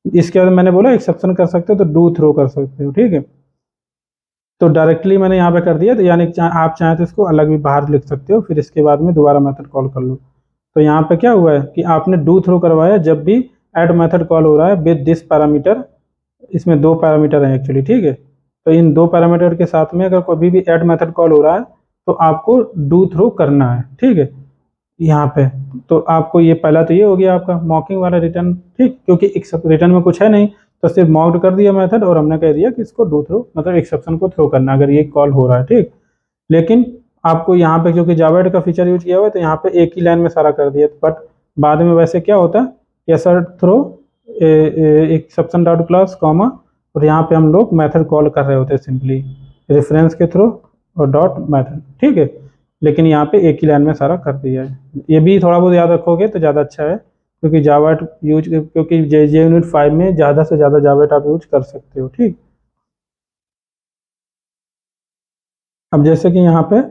इसके बाद मैंने बोला एक्सेप्शन कर सकते हो तो डू थ्रो कर सकते हो, ठीक है। तो डायरेक्टली मैंने यहाँ पे कर दिया, तो यानी आप चाहें तो इसको अलग भी बाहर लिख सकते हो, फिर इसके बाद में दोबारा मेथड कॉल कर लो। तो यहाँ पे क्या हुआ है कि आपने डू थ्रो करवाया जब भी ऐड मेथड कॉल हो रहा है विद दिस पैरामीटर, इसमें 2 पैरामीटर हैं एक्चुअली, ठीक है। तो इन 2 पैरामीटर के साथ में अगर कभी भी ऐड मेथड कॉल हो रहा है तो आपको डू थ्रो करना है, ठीक है, यहाँ पे। तो आपको ये पहला तो ये हो गया आपका मॉकिंग वाला रिटर्न, ठीक, क्योंकि रिटर्न में कुछ है नहीं, तो सिर्फ मॉक्ड कर दिया मेथड और हमने कह दिया कि इसको डू थ्रो मतलब एक्सेप्शन को थ्रो करना अगर ये कॉल हो रहा है, ठीक। लेकिन आपको यहाँ पे क्योंकि जावा का फीचर यूज किया हुआ है तो यहाँ पे एक ही लाइन में सारा कर दिया, बट बाद में वैसे क्या होता है, ये throw exception dot class comma, और यहाँ पे हम लोग मेथड कॉल कर रहे होते हैं सिंपली रेफरेंस के थ्रू और डॉट मेथड, ठीक है। लेकिन यहाँ पे एक ही लाइन में सारा कर दिया है, ये भी थोड़ा बहुत याद रखोगे तो ज़्यादा अच्छा है, क्योंकि जावा यूज, क्योंकि JUnit 5 में ज़्यादा से ज़्यादा जावा आप यूज कर सकते हो, ठीक। अब जैसे कि यहाँ पे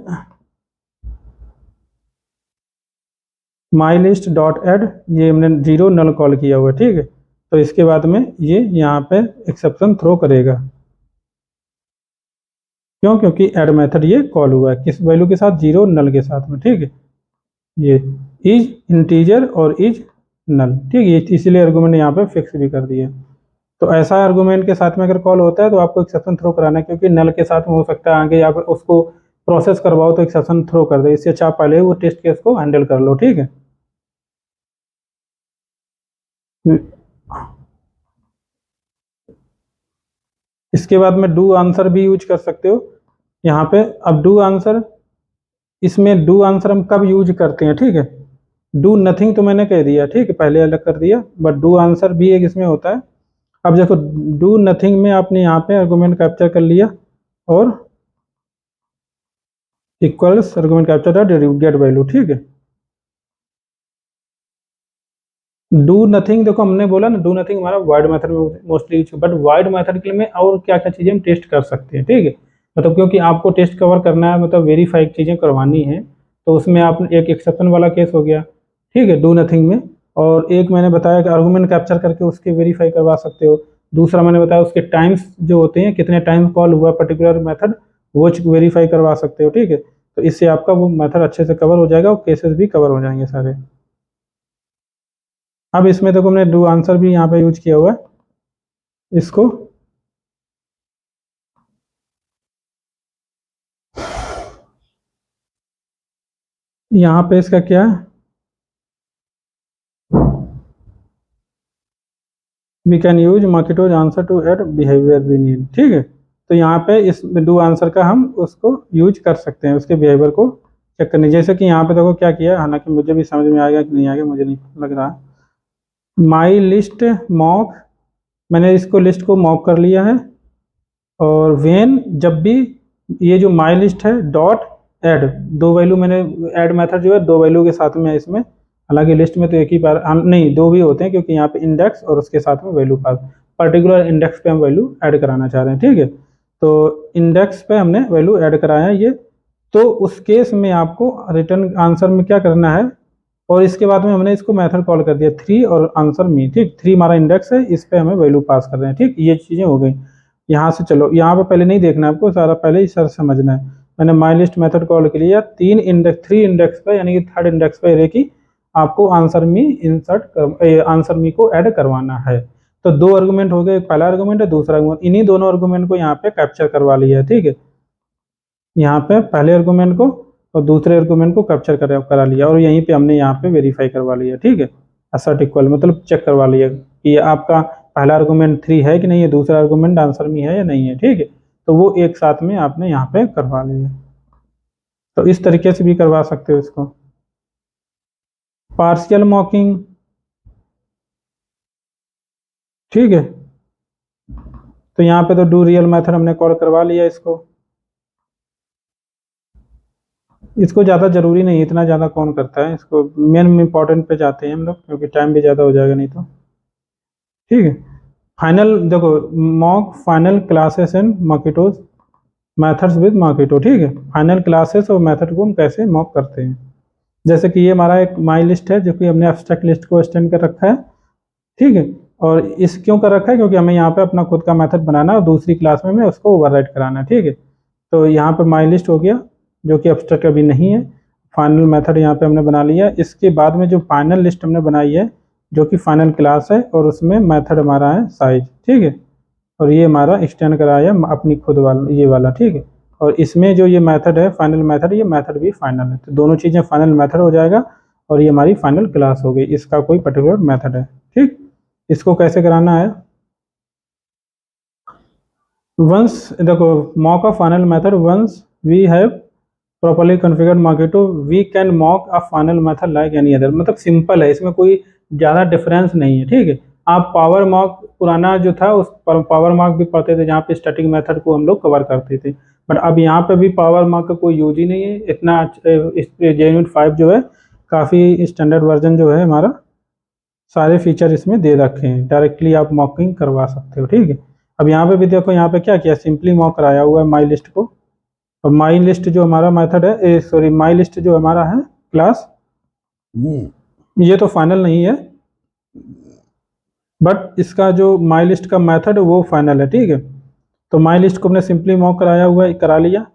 माई लिस्ट डॉट एड, ये हमने 0 नल कॉल किया हुआ है, ठीक है। तो इसके बाद में ये यहाँ पे एक्सेप्शन थ्रो करेगा, क्यों, क्योंकि ऐड मेथड ये कॉल हुआ है किस वैल्यू के साथ, 0 नल के साथ में, ठीक है। ये इज इंटीजर और इज नल, ठीक है, इसीलिए आर्गूमेंट यहाँ पे फिक्स भी कर दिया। तो ऐसा आर्गूमेंट के साथ में अगर कॉल होता है तो आपको एक्सेप्शन थ्रो कराना है, क्योंकि नल के साथ में हो सकता है आगे आप उसको प्रोसेस करवाओ तो एक्सेप्शन थ्रो कर दे, इससे अच्छा आप पहले वो टेस्ट केस को हैंडल कर लो, ठीक है। इसके बाद में डू आंसर भी यूज कर सकते हो यहाँ पे। अब डू आंसर, इसमें डू आंसर हम कब यूज करते हैं, ठीक है। डू नथिंग तो मैंने कह दिया, ठीक है, पहले अलग कर दिया, बट डू आंसर भी एक इसमें होता है। अब देखो डू नथिंग में आपने यहाँ पे आर्गुमेंट कैप्चर कर लिया और equals argument capture dot get value, ठीक है। डू नथिंग देखो हमने बोला ना, डू नथिंग हमारा वाइड मेथड में mostly use, but wide method के लिए में और क्या क्या चीज़ें हम टेस्ट कर सकते हैं, ठीक है। मतलब क्योंकि आपको टेस्ट कवर करना है, मतलब वेरीफाई चीज़ें करवानी है, तो उसमें आप एक एक्सेप्शन वाला केस हो गया, ठीक है, डू नथिंग में। और एक मैंने बताया कि आर्गुमेंट कैप्चर करके उसके वेरीफाई करवा सकते हो। दूसरा मैंने बताया उसके टाइम्स जो होते हैं, कितने टाइम कॉल हुआ पर्टिकुलर मेथड, वो वेरीफाई करवा सकते हो, ठीक है। तो इससे आपका वो मेथड अच्छे से कवर हो जाएगा और केसेस भी कवर हो जाएंगे सारे। अब इसमें देखो हमने डू आंसर भी यहाँ पे यूज किया हुआ है इसको। यहाँ पे इसका क्या है, वी कैन यूज मार्केटोज answer to add behaviour we need, ठीक है। तो यहाँ पे इस डू आंसर का हम उसको यूज कर सकते हैं, उसके बिहेवियर को चेक करने। जैसे कि यहाँ पे देखो क्या किया, हालांकि मुझे भी समझ में आएगा कि नहीं आएगा मुझे नहीं लग रहा। माई लिस्ट मॉक, मैंने इसको लिस्ट को मॉक कर लिया है। और वेन, जब भी ये जो माई लिस्ट है डॉट ऐड, दो वैल्यू मैंने ऐड मेथड जो है दो वैल्यू के साथ में है इसमें। हालांकि लिस्ट में तो एक ही बार नहीं, दो भी होते हैं, क्योंकि यहाँ पे इंडेक्स और उसके साथ में वैल्यू पास, पर्टिकुलर इंडेक्स पे हम वैल्यू ऐड कराना चाह रहे हैं, ठीक है। तो इंडेक्स पे हमने वैल्यू ऐड कराया है ये। तो उस केस में आपको रिटर्न आंसर में क्या करना है, और इसके बाद में हमने इसको मेथड कॉल कर दिया थ्री और आंसर मी, ठीक। थ्री हमारा इंडेक्स है, इस पे हमें वैल्यू पास कर रहे हैं, ठीक। ये चीज़ें हो गई। यहाँ से चलो, यहाँ पे पहले नहीं देखना है आपको, सारा पहले ही सर समझना है। मैंने माई लिस्ट मेथड कॉल के लिए तीन इंडेक्स, थ्री इंडेक्स पे, यानी कि थर्ड इंडेक्स पे एरे की आपको आंसर मी आंसर मी को ऐड करवाना है। तो दो आर्गुमेंट हो गए, एक पहला आर्गुमेंट है, दूसरा आर्गुमेंट, इन्हीं दोनों आर्गुमेंट को यहाँ पे कैप्चर करवा लिया है, ठीक है। यहाँ पे पहले आर्गुमेंट को और दूसरे आर्गुमेंट को कैप्चर करा लिया, और यहीं पे हमने यहाँ पे वेरीफाई करवा लिया, ठीक है। असर्ट इक्वल मतलब चेक करवा लिया कि ये आपका पहला आर्गुमेंट थ्री है कि नहीं है, दूसरा आर्गुमेंट आंसर में है या नहीं है, ठीक है। तो वो एक साथ में आपने यहाँ पे करवा लिया। तो इस तरीके से भी करवा सकते हो इसको। पार्शियल मॉकिंग, ठीक है। तो यहाँ पे तो डू रियल मेथड हमने कॉल करवा लिया इसको। इसको ज़्यादा ज़रूरी नहीं, इतना ज़्यादा कौन करता है इसको, मेन इंपॉर्टेंट पे जाते हैं हम लोग, क्योंकि टाइम भी ज़्यादा हो जाएगा नहीं तो, ठीक है। फाइनल देखो, mock final classes and Mockito's methods with Mockito, ठीक है। फाइनल क्लासेस और मेथड को हम कैसे मॉक करते हैं, जैसे कि ये हमारा एक माई लिस्ट है जो कि हमने एब्स्ट्रैक्ट लिस्ट को एक्सटेंड कर रखा है, ठीक है। और इस क्यों कर रखा है, क्योंकि हमें यहाँ पे अपना खुद का मेथड बनाना है और दूसरी क्लास में हमें उसको ओवरराइड कराना है, ठीक है। तो यहाँ पे माई लिस्ट हो गया जो कि एब्स्ट्रैक्ट अभी नहीं है। फाइनल मेथड यहाँ पे हमने बना लिया। इसके बाद में जो फाइनल लिस्ट हमने बनाई है जो कि फाइनल क्लास है, और उसमें मेथड हमारा है साइज, ठीक है। और ये हमारा एक्सटेंड कराया अपनी खुद वाला ये वाला, ठीक है। और इसमें जो ये मेथड है फाइनल मेथड, ये मेथड भी फाइनल है, तो दोनों चीज़ें फाइनल मेथड हो जाएगा और ये हमारी फाइनल क्लास हो गई, इसका कोई पर्टिकुलर मेथड है, ठीक। इसको कैसे कराना है, वंस देखो mock a final method, once we have properly configured Mockito we can mock a final method like any other. मतलब सिंपल है, इसमें कोई ज़्यादा डिफरेंस नहीं है, ठीक है। आप पावर मॉक पुराना जो था उस पर पावर मॉक भी पढ़ते थे, जहाँ पे स्टैटिक मेथड को हम लोग कवर करते थे, बट अब यहाँ पे भी पावर मॉक का कोई यूज ही नहीं है इतना। इस JUnit 5 जो है काफ़ी स्टैंडर्ड वर्जन जो है हमारा, सारे फीचर इसमें दे रखे हैं, डायरेक्टली आप मॉकिंग करवा सकते हो, ठीक है। अब यहाँ पे भी देखो, यहाँ पे क्या किया, सिंपली मॉक कराया हुआ है माई लिस्ट को। और माई लिस्ट जो हमारा मेथड है, सॉरी माई लिस्ट जो हमारा है क्लास, ये तो फाइनल नहीं है, बट इसका जो माई लिस्ट का मेथड है वो फाइनल है, ठीक है। तो माई लिस्ट को हमने सिंपली मॉक कराया हुआ है, करा लिया।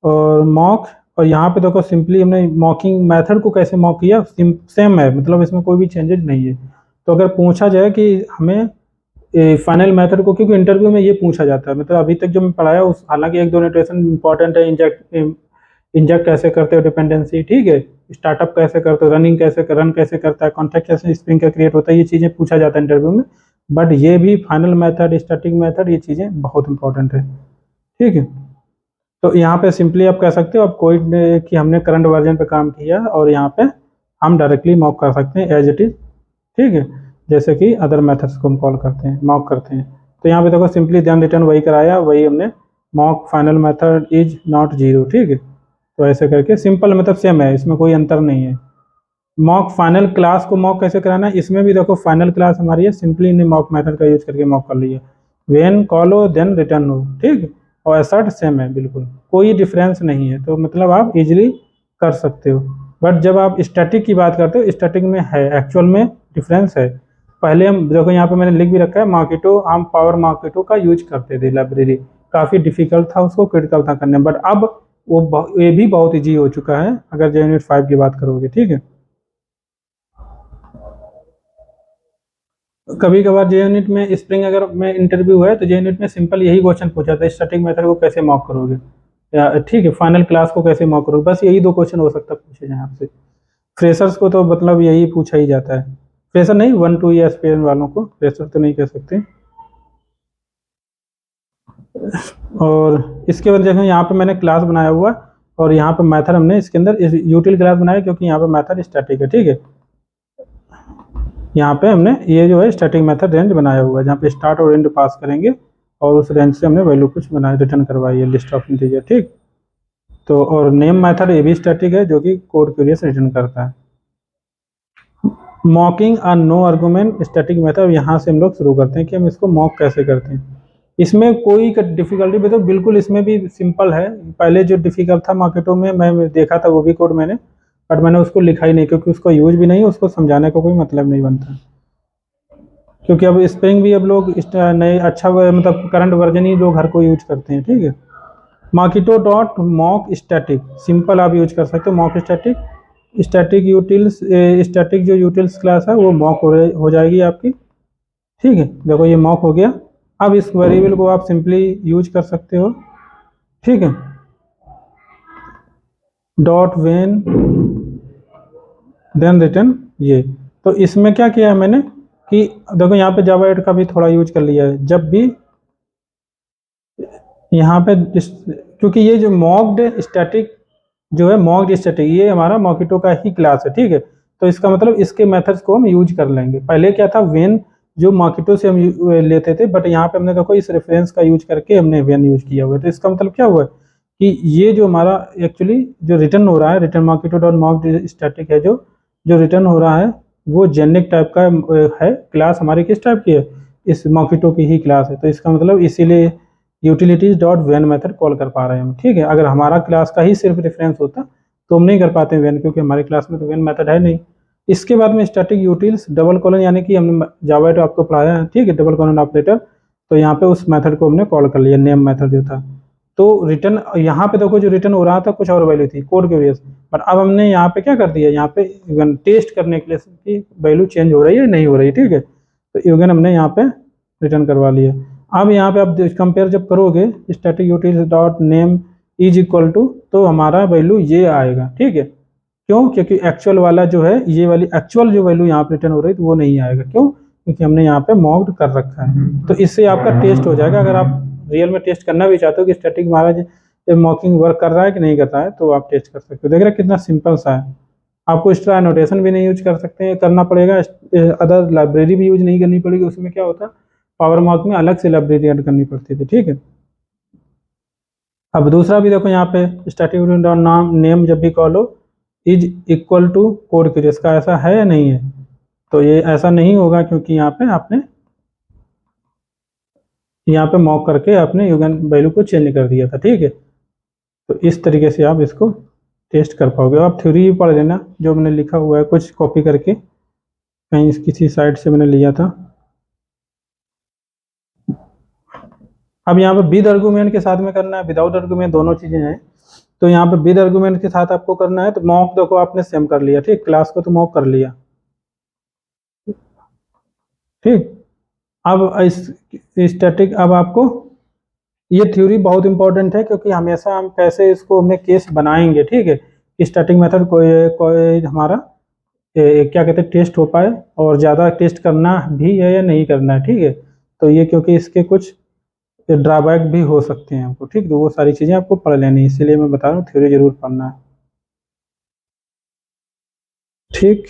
और मॉक, और यहाँ पे देखो सिंपली हमने मॉकिंग मेथड को कैसे मॉक किया, सेम है, मतलब इसमें कोई भी चेंजेस नहीं है। तो अगर पूछा जाए कि हमें फाइनल मेथड को, क्योंकि इंटरव्यू में ये पूछा जाता है, मतलब अभी तक जो मैं पढ़ाया उस, हालांकि एक दो नोटेशन इंपॉर्टेंट है, इंजेक्ट इंजेक्ट कैसे करते हो डिपेंडेंसी, ठीक है, स्टार्टअप कैसे करते हो, रनिंग कैसे रन कैसे करता है, कॉन्टैक्ट कैसे स्प्रिंग का क्रिएट होता है, ये चीज़ें पूछा जाता है इंटरव्यू में। बट ये भी फाइनल मेथड, स्टैटिक मेथड, ये चीज़ें बहुत इंपॉर्टेंट है। ठीक है, तो यहाँ पे सिंपली आप कह सकते हो आप कोई कि हमने करंट वर्जन पे काम किया और यहाँ पे हम डायरेक्टली मॉक कर सकते हैं एज इट इज। ठीक है, जैसे कि अदर मेथड्स को हम कॉल करते हैं, मॉक करते हैं। तो यहाँ पे देखो सिंपली देन रिटर्न वही कराया, वही हमने mock final method is not zero. ठीक है, तो ऐसे करके सिंपल मतलब सेम है, इसमें कोई अंतर नहीं है। मॉक फाइनल क्लास को मॉक कैसे कराना है, इसमें भी देखो फाइनल क्लास हमारी है, सिंपली इन्हें मॉक मेथड का यूज करके मॉक कर लिया, वेन कॉल हो देन रिटर्न हो। ठीक, और असर्ट सेम है, बिल्कुल कोई डिफरेंस नहीं है, तो मतलब आप इजीली कर सकते हो। बट जब आप स्टैटिक की बात करते हो, स्टैटिक में है एक्चुअल में डिफरेंस है। पहले हम देखो यहाँ पे मैंने लिख भी रखा है, मार्केटो, हम पावर मार्केटो का यूज करते थे लाइब्रेरी, काफ़ी डिफिकल्ट था, उसको क्रिटिकल था करने, बट अब ये भी बहुत ईजी हो चुका है अगर JUnit 5 की बात करोगे। ठीक है, कभी कभार JUnit में स्प्रिंग अगर में इंटरव्यू है तो JUnit में सिंपल यही क्वेश्चन पूछा था, स्टैटिक मेथड को कैसे मॉक करोगे, या ठीक है फाइनल क्लास को कैसे मॉक करोगे, बस यही दो क्वेश्चन हो सकता है पूछे जाए आपसे। फ्रेशर्स को तो मतलब यही पूछा ही जाता है, फ्रेशर नहीं 1-2 ईयर एक्सपीरियंस वालों को, फ्रेशर तो नहीं कह सकते। और इसके बाद देखो यहाँ पे मैंने क्लास बनाया हुआ है और यहाँ पे मेथड हमने इसके अंदर यूटिल क्लास बनाया क्योंकि यहाँ पे मेथड स्टैटिक है। ठीक है, यहाँ पे हमने ये जो है स्टैटिक मेथड रेंज बनाया हुआ है, जहाँ पे स्टार्ट और एंड पास करेंगे और उस रेंज से हमने वैल्यू कुछ बनाया, रिटर्न करवाई है लिस्ट ऑफ इंटीजर। ठीक, तो और नेम मेथड ये भी स्टैटिक है जो कि कोड क्यूरियस रिटर्न करता है। मॉकिंग और नो आर्गुमेंट स्टैटिक मेथड, यहाँ से हम लोग शुरू करते हैं कि हम इसको मॉक कैसे करते हैं। इसमें कोई डिफिकल्टी भी तो बिल्कुल इसमें भी सिंपल है। पहले जो डिफिकल्ट था मार्केटों में मैं देखा था वो भी कोड मैंने, बट मैंने उसको लिखा ही नहीं क्योंकि उसको यूज भी नहीं, उसको समझाने का कोई मतलब नहीं बनता, क्योंकि अब स्प्रिंग भी अब लोग नए अच्छा मतलब करंट वर्जन ही लोग हर कोई यूज करते हैं। ठीक है, मार्केटो डॉट मॉक स्टैटिक, सिंपल आप यूज कर सकते हो mock static. Static utils, static जो यूटिल्स क्लास है वो मॉक हो जाएगी आपकी। ठीक है, देखो ये मॉक हो गया। अब इस वेरिएबल को आप सिंपली यूज कर सकते हो। ठीक है, डॉट वेन देन रिटर्न ये। तो इसमें क्या किया है मैंने कि देखो यहाँ पे जावा 8 का भी थोड़ा यूज कर लिया है, जब भी यहाँ पे क्योंकि ये जो मॉक्ड स्टैटिक जो है, मॉक्ड स्टैटिक ये हमारा मॉकिटो का ही क्लास है। ठीक है, तो इसका मतलब इसके मेथड्स को हम यूज कर लेंगे। पहले क्या था वेन जो मॉकिटो से हम लेते थे, बट यहाँ पे हमने देखो इस रेफरेंस का यूज करके हमने वेन यूज किया हुआ है। तो इसका मतलब क्या हुआ कि ये जो हमारा एक्चुअली जो रिटर्न हो रहा है, रिटर्न मॉकिटो डॉट मॉक्ड स्टैटिक है, जो रिटर्न हो रहा है वो जेनिक टाइप का है, क्लास हमारी किस टाइप की है, इस मॉकिटो की ही क्लास है। तो इसका मतलब इसीलिए utilities dot when method call कर पा रहे हैं हम। ठीक है, अगर हमारा क्लास का ही सिर्फ रेफरेंस होता तो हम नहीं कर पाते वेन, क्योंकि हमारे क्लास में तो वेन मेथड है नहीं। इसके बाद में स्टैटिक यूटिल्स डबल कॉलन, यानी कि हमने जावा तो आपको पढ़ाया है। ठीक है, डबल कॉलन ऑपरेटर, तो यहाँ पे उस मेथड को हमने कॉल कर लिया, नेम मेथड जो था। तो रिटर्न यहाँ पे देखो जो रिटर्न हो रहा था कुछ और वैल्यू थी कोड क्यूरियस, पर अब हमने यहाँ पे क्या कर दिया, यहाँ पे टेस्ट करने के लिए कि वैल्यू चेंज हो रही है नहीं हो रही। ठीक है, तो इवन हमने यहाँ पे रिटर्न करवा लिया। अब यहाँ पे आप कंपेयर जब करोगे static utils dot name is equal to, तो हमारा वैल्यू ये आएगा। ठीक है, क्यों, क्योंकि एक्चुअल वाला जो है ये वाली एक्चुअल जो वैल्यू यहाँ पे रिटर्न हो रही है तो वो नहीं आएगा। क्यों, क्योंकि हमने यहाँ पे मॉक्ड कर रखा है। तो इससे आपका टेस्ट हो जाएगा। अगर आप रियल में टेस्ट करना भी चाहते हो कि स्टैटिक महाराज मॉकिंग वर्क कर रहा है कि नहीं कर रहा है, तो आप टेस्ट कर सकते हो। देख रहे हैं कितना सिंपल सा है। आपको एक्स्ट्रा एनोटेशन भी नहीं यूज कर सकते हैं, करना पड़ेगा, अदर लाइब्रेरी भी यूज नहीं करनी पड़ेगी। उसमें क्या होता है, पावर मॉक में अलग से लाइब्रेरी ऐड करनी पड़ती थी। ठीक है, अब दूसरा भी देखो यहाँ पे स्टैटिक नाम नेम जब भी कॉल हो is equal to code curious का, ऐसा है या नहीं है, तो ये ऐसा नहीं होगा क्योंकि यहाँ पे आपने यहाँ पे मॉक करके आपने यूगन वैल्यू को चेंज कर दिया था। ठीक है, तो इस तरीके से आप इसको टेस्ट कर पाओगे। आप थ्योरी भी पढ़ लेना, जो मैंने लिखा हुआ है कुछ कॉपी करके कहीं किसी साइट से मैंने लिया था। अब यहाँ पे विद आर्गुमेंट के साथ में करना है, विदाउट आर्गुमेंट, दोनों चीजें हैं। तो यहाँ पे विद आर्गुमेंट के साथ आपको करना है, तो मॉक देखो आपने सेम कर लिया। ठीक, क्लास को तो मॉक कर लिया। ठीक, अब इस स्टैटिक, अब आपको ये थ्योरी बहुत इंपॉर्टेंट है क्योंकि हमेशा हम कैसे इसको हमने केस बनाएंगे। ठीक है, स्टैटिक मेथड कोई हमारा क्या कहते हैं टेस्ट हो पाए, और ज़्यादा टेस्ट करना भी है या नहीं करना है, ठीक है। तो ये क्योंकि इसके कुछ ड्रॉबैक भी हो सकते हैं आपको, ठीक। तो वो सारी चीज़ें आपको पढ़ लेनी है, इसीलिए मैं बता रहा हूँ थ्योरी जरूर पढ़ना है, ठीक।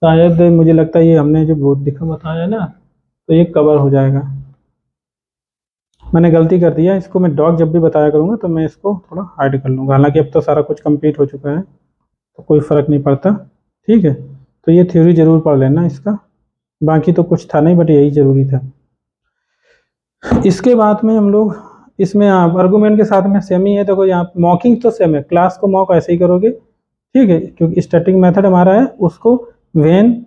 शायद मुझे लगता है ये हमने जो बहुत दिखा बताया ना, तो ये कवर हो जाएगा। मैंने गलती कर दिया, इसको मैं डॉग जब भी बताया करूँगा तो मैं इसको थोड़ा हाइड कर लूँगा, हालांकि अब तो सारा कुछ कंप्लीट हो चुका है तो कोई फ़र्क नहीं पड़ता, ठीक है। तो ये थ्योरी जरूर पढ़ लेना इसका, बाकी तो कुछ था नहीं, बट यही ज़रूरी था। इसके बाद में हम लोग इसमें आप आर्गूमेंट के साथ में सेम ही है, देखो यहाँ मॉकिंग तो सेम है, क्लास को मॉक ऐसे ही करोगे, ठीक है, क्योंकि स्टैटिक मेथड हमारा है उसको वेन।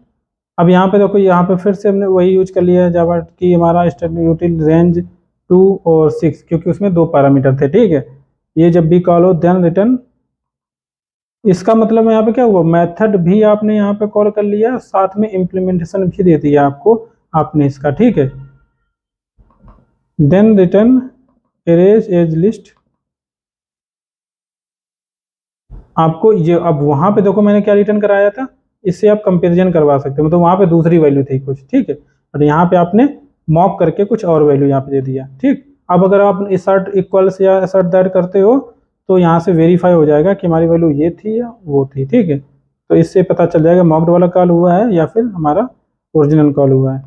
अब यहाँ पे देखो, यहाँ पे फिर से हमने वही यूज कर लिया है जावा की, हमारा स्टैटिक यूटिल रेंज 2 और 6, क्योंकि उसमें 2 पैरामीटर थे, ठीक है। ये जब भी कॉल हो देन रिटर्न, इसका मतलब यहाँ पे क्या हुआ, मेथड भी आपने यहाँ पे कॉल कर लिया, साथ में इम्प्लीमेंटेशन भी दे दिया आपको आपने इसका, ठीक है। Then return arrays as list, आपको ये अब वहां पे देखो मैंने क्या रिटर्न कराया था, इससे आप कंपेरिजन करवा सकते हो, मतलब वहां पे दूसरी वैल्यू थी कुछ, ठीक है, और यहाँ पे आपने मॉक करके कुछ और वैल्यू यहाँ पे दे दिया, ठीक। अब अगर आप assert इक्वल्स या assert दैट करते हो तो यहाँ से वेरीफाई हो जाएगा कि हमारी वैल्यू ये थी या वो थी, ठीक है। तो इससे पता चल जाएगा मॉक्ड वाला कॉल हुआ है या फिर हमारा ओरिजिनल कॉल हुआ है।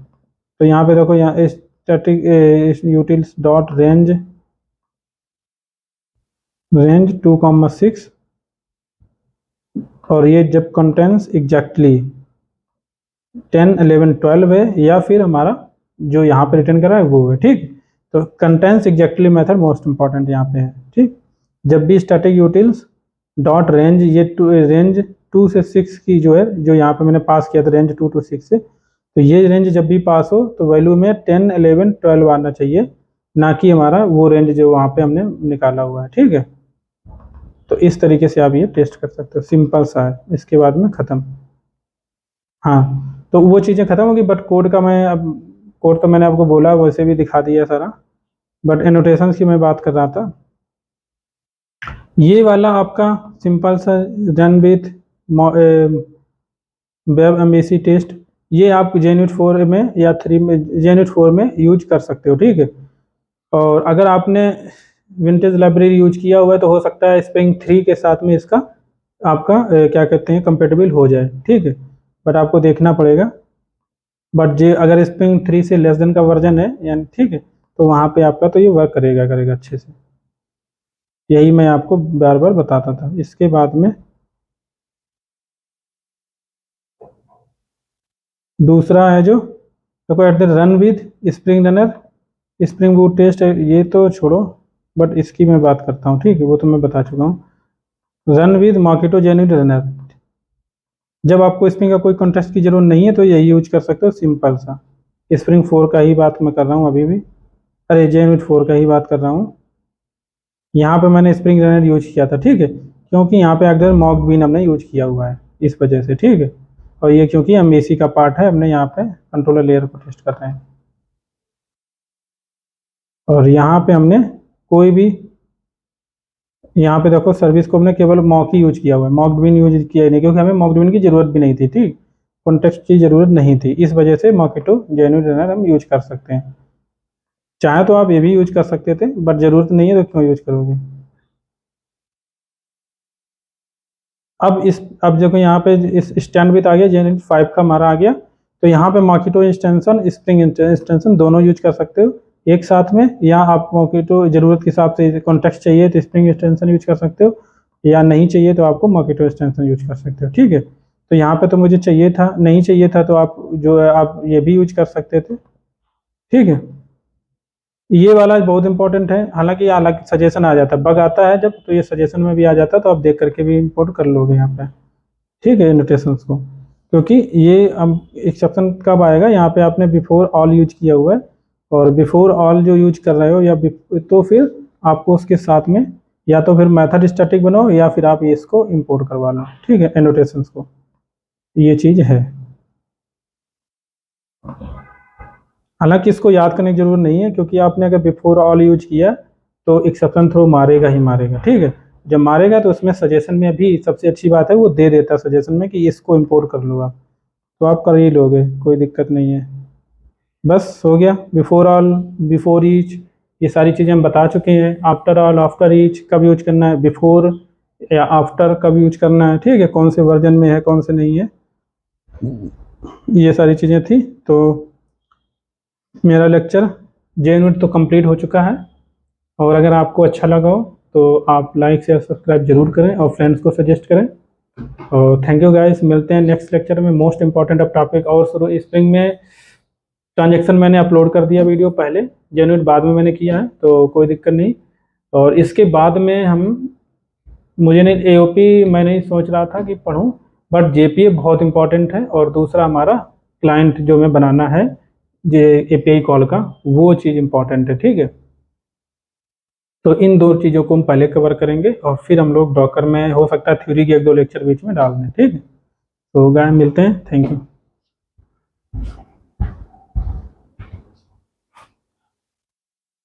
तो यहाँ पे देखो, यहाँ स्टैटिक यूटिल्स डॉट रेंज 2,6, और ये जब कंटेंट्स एग्जैक्टली 10, 11, 12 है, या फिर हमारा जो यहाँ पे रिटर्न करा है वो है, ठीक। तो contents exactly method most important यहाँ पे है, ठीक। जब भी स्टैटिक यूटिल्स डॉट रेंज, ये रेंज 2 से 6 की जो है, जो यहाँ पे मैंने पास किया था रेंज 2 to 6 से, तो ये रेंज जब भी पास हो तो वैल्यू में 10, 11, 12 आना चाहिए, ना कि हमारा वो रेंज जो वहाँ पे हमने निकाला हुआ है, ठीक है। तो इस तरीके से आप ये टेस्ट कर सकते हो, सिंपल सा है, इसके बाद में ख़त्म। हाँ, तो वो चीज़ें ख़त्म होगी, बट कोड का मैं अब, कोड तो मैंने आपको बोला वैसे भी दिखा दिया सारा, बट एनोटेशंस की मैं बात कर रहा था। ये वाला आपका सिंपल सा run with web MVC test, ये आप जेन्यूट 4 में या 3 में, जेन्यूट 4 में यूज कर सकते हो, ठीक है। और अगर आपने विंटेज लाइब्रेरी यूज किया हुआ है तो हो सकता है स्प्रिंग 3 के साथ में इसका आपका क्या कहते हैं कंपेटेबल हो जाए, ठीक है, बट आपको देखना पड़ेगा। बट जे अगर स्प्रिंग 3 से लेस देन का वर्जन है यानी, ठीक है, तो वहाँ पे आपका तो ये वर्क करेगा अच्छे से, यही मैं आपको बार बार बताता था। इसके बाद में दूसरा है जो देखो, at the run with spring runner spring boot test, ये तो छोड़ो, बट इसकी मैं बात करता हूँ, ठीक है, वो तो मैं बता चुका हूँ। रन विद मॉकेटो जेन्युइन रनर, जब आपको स्प्रिंग का कोई कॉन्टेक्स्ट की जरूरत नहीं है तो यही यूज कर सकते हो, सिंपल सा। स्प्रिंग 4 का ही बात मैं कर रहा हूँ अभी भी, अरे जेन्युइन 4 का ही बात कर रहा हूँ। यहाँ पे मैंने स्प्रिंग रनर यूज किया था, ठीक है, क्योंकि यहाँ पे अगर मॉक बीन हमने यूज किया हुआ है इस वजह से, ठीक है। और ये क्योंकि एमबीसी का पार्ट है, हमने यहाँ पे कंट्रोलर लेयर को टेस्ट कर रहे हैं, और यहाँ पे हमने कोई भी, यहाँ पे देखो सर्विस को हमने केवल मॉक ही यूज किया हुआ है, मॉक बीन यूज किया ही नहीं, क्योंकि हमें मॉक बीन की जरूरत भी नहीं थी, ठीक, कॉन्टेक्स्ट की जरूरत नहीं थी, इस वजह से मॉकेटो जेन्युइन रनर हम यूज कर सकते हैं। चाहे तो आप ये भी यूज कर सकते थे, बट जरूरत नहीं है तो क्यों यूज करोगे। अब देखो यहाँ पे इस स्टैंड विथ आ गया, जेन्युइन 5 का हमारा आ गया, तो यहाँ पे मॉकेटो एक्सटेंशन स्प्रिंग एक्सटेंशन दोनों यूज कर सकते हो एक साथ में, या आप मॉकेटो जरूरत के हिसाब से कॉन्टेक्स्ट चाहिए तो स्प्रिंग एक्सटेंशन यूज कर सकते हो, या नहीं चाहिए तो आपको मॉकेटो एक्सटेंशन यूज कर सकते हो, ठीक है। तो यहाँ पे तो मुझे चाहिए था, नहीं चाहिए था तो आप जो है आप ये भी यूज कर सकते थे, ठीक है। ये वाला बहुत इंपॉर्टेंट है, हालांकि ये अलग सजेशन आ जाता है, बग आता है जब, तो ये सजेशन में भी आ जाता है, तो आप देख करके भी इंपोर्ट कर लोगे यहाँ पे, ठीक है, नोटेशंस को, क्योंकि ये अब एक्सेप्शन कब आएगा, यहाँ पे आपने बिफोर ऑल यूज किया हुआ है, और बिफोर ऑल जो यूज कर रहे हो या तो फिर आपको उसके साथ में या तो फिर मेथड स्टैटिक बनाओ या फिर आप ये इसको इंपोर्ट करवा लो, ठीक है, एनोटेशंस को, ये चीज़ है। हालांकि इसको याद करने की जरूरत नहीं है, क्योंकि आपने अगर बिफोर ऑल यूज किया तो एक्सेप्शन थ्रो मारेगा ही मारेगा, ठीक है। जब मारेगा तो उसमें सजेशन में भी सबसे अच्छी बात है वो दे देता है सजेशन में कि इसको इम्पोर्ट कर लो आप, तो आप कर ही लोगे, कोई दिक्कत नहीं है। बस हो गया। बिफोर ऑल, बिफोर ईच, ये सारी चीज़ें हम बता चुके हैं। आफ्टर ऑल, आफ्टर ईच कब यूज करना है, बिफोर या आफ्टर कब यूज करना है, ठीक है, कौन से वर्जन में है कौन से नहीं है, ये सारी चीज़ें थी। तो मेरा लेक्चर JUnit तो कंप्लीट हो चुका है, और अगर आपको अच्छा लगा हो तो आप लाइक शेयर सब्सक्राइब जरूर करें और फ्रेंड्स को सजेस्ट करें। और थैंक यू गाइस, मिलते हैं नेक्स्ट लेक्चर में। मोस्ट इंपॉर्टेंट ऑफ टॉपिक, और स्प्रिंग में ट्रांजेक्शन मैंने अपलोड कर दिया वीडियो पहले, JUnit बाद में मैंने किया है, तो कोई दिक्कत नहीं। और इसके बाद में मुझे नहीं AOP मैं नहीं सोच रहा था कि पढूं, बट JPA बहुत इंपॉर्टेंट है, और दूसरा हमारा क्लाइंट जो मैं बनाना है जे API कॉल का, वो चीज़ इंपॉर्टेंट है, ठीक है। तो इन दो चीज़ों को हम पहले कवर करेंगे, और फिर हम लोग डॉकर में हो सकता है थ्योरी के 1-2 लेक्चर बीच में डाल दें, ठीक है। तो गाय मिलते हैं, थैंक यू।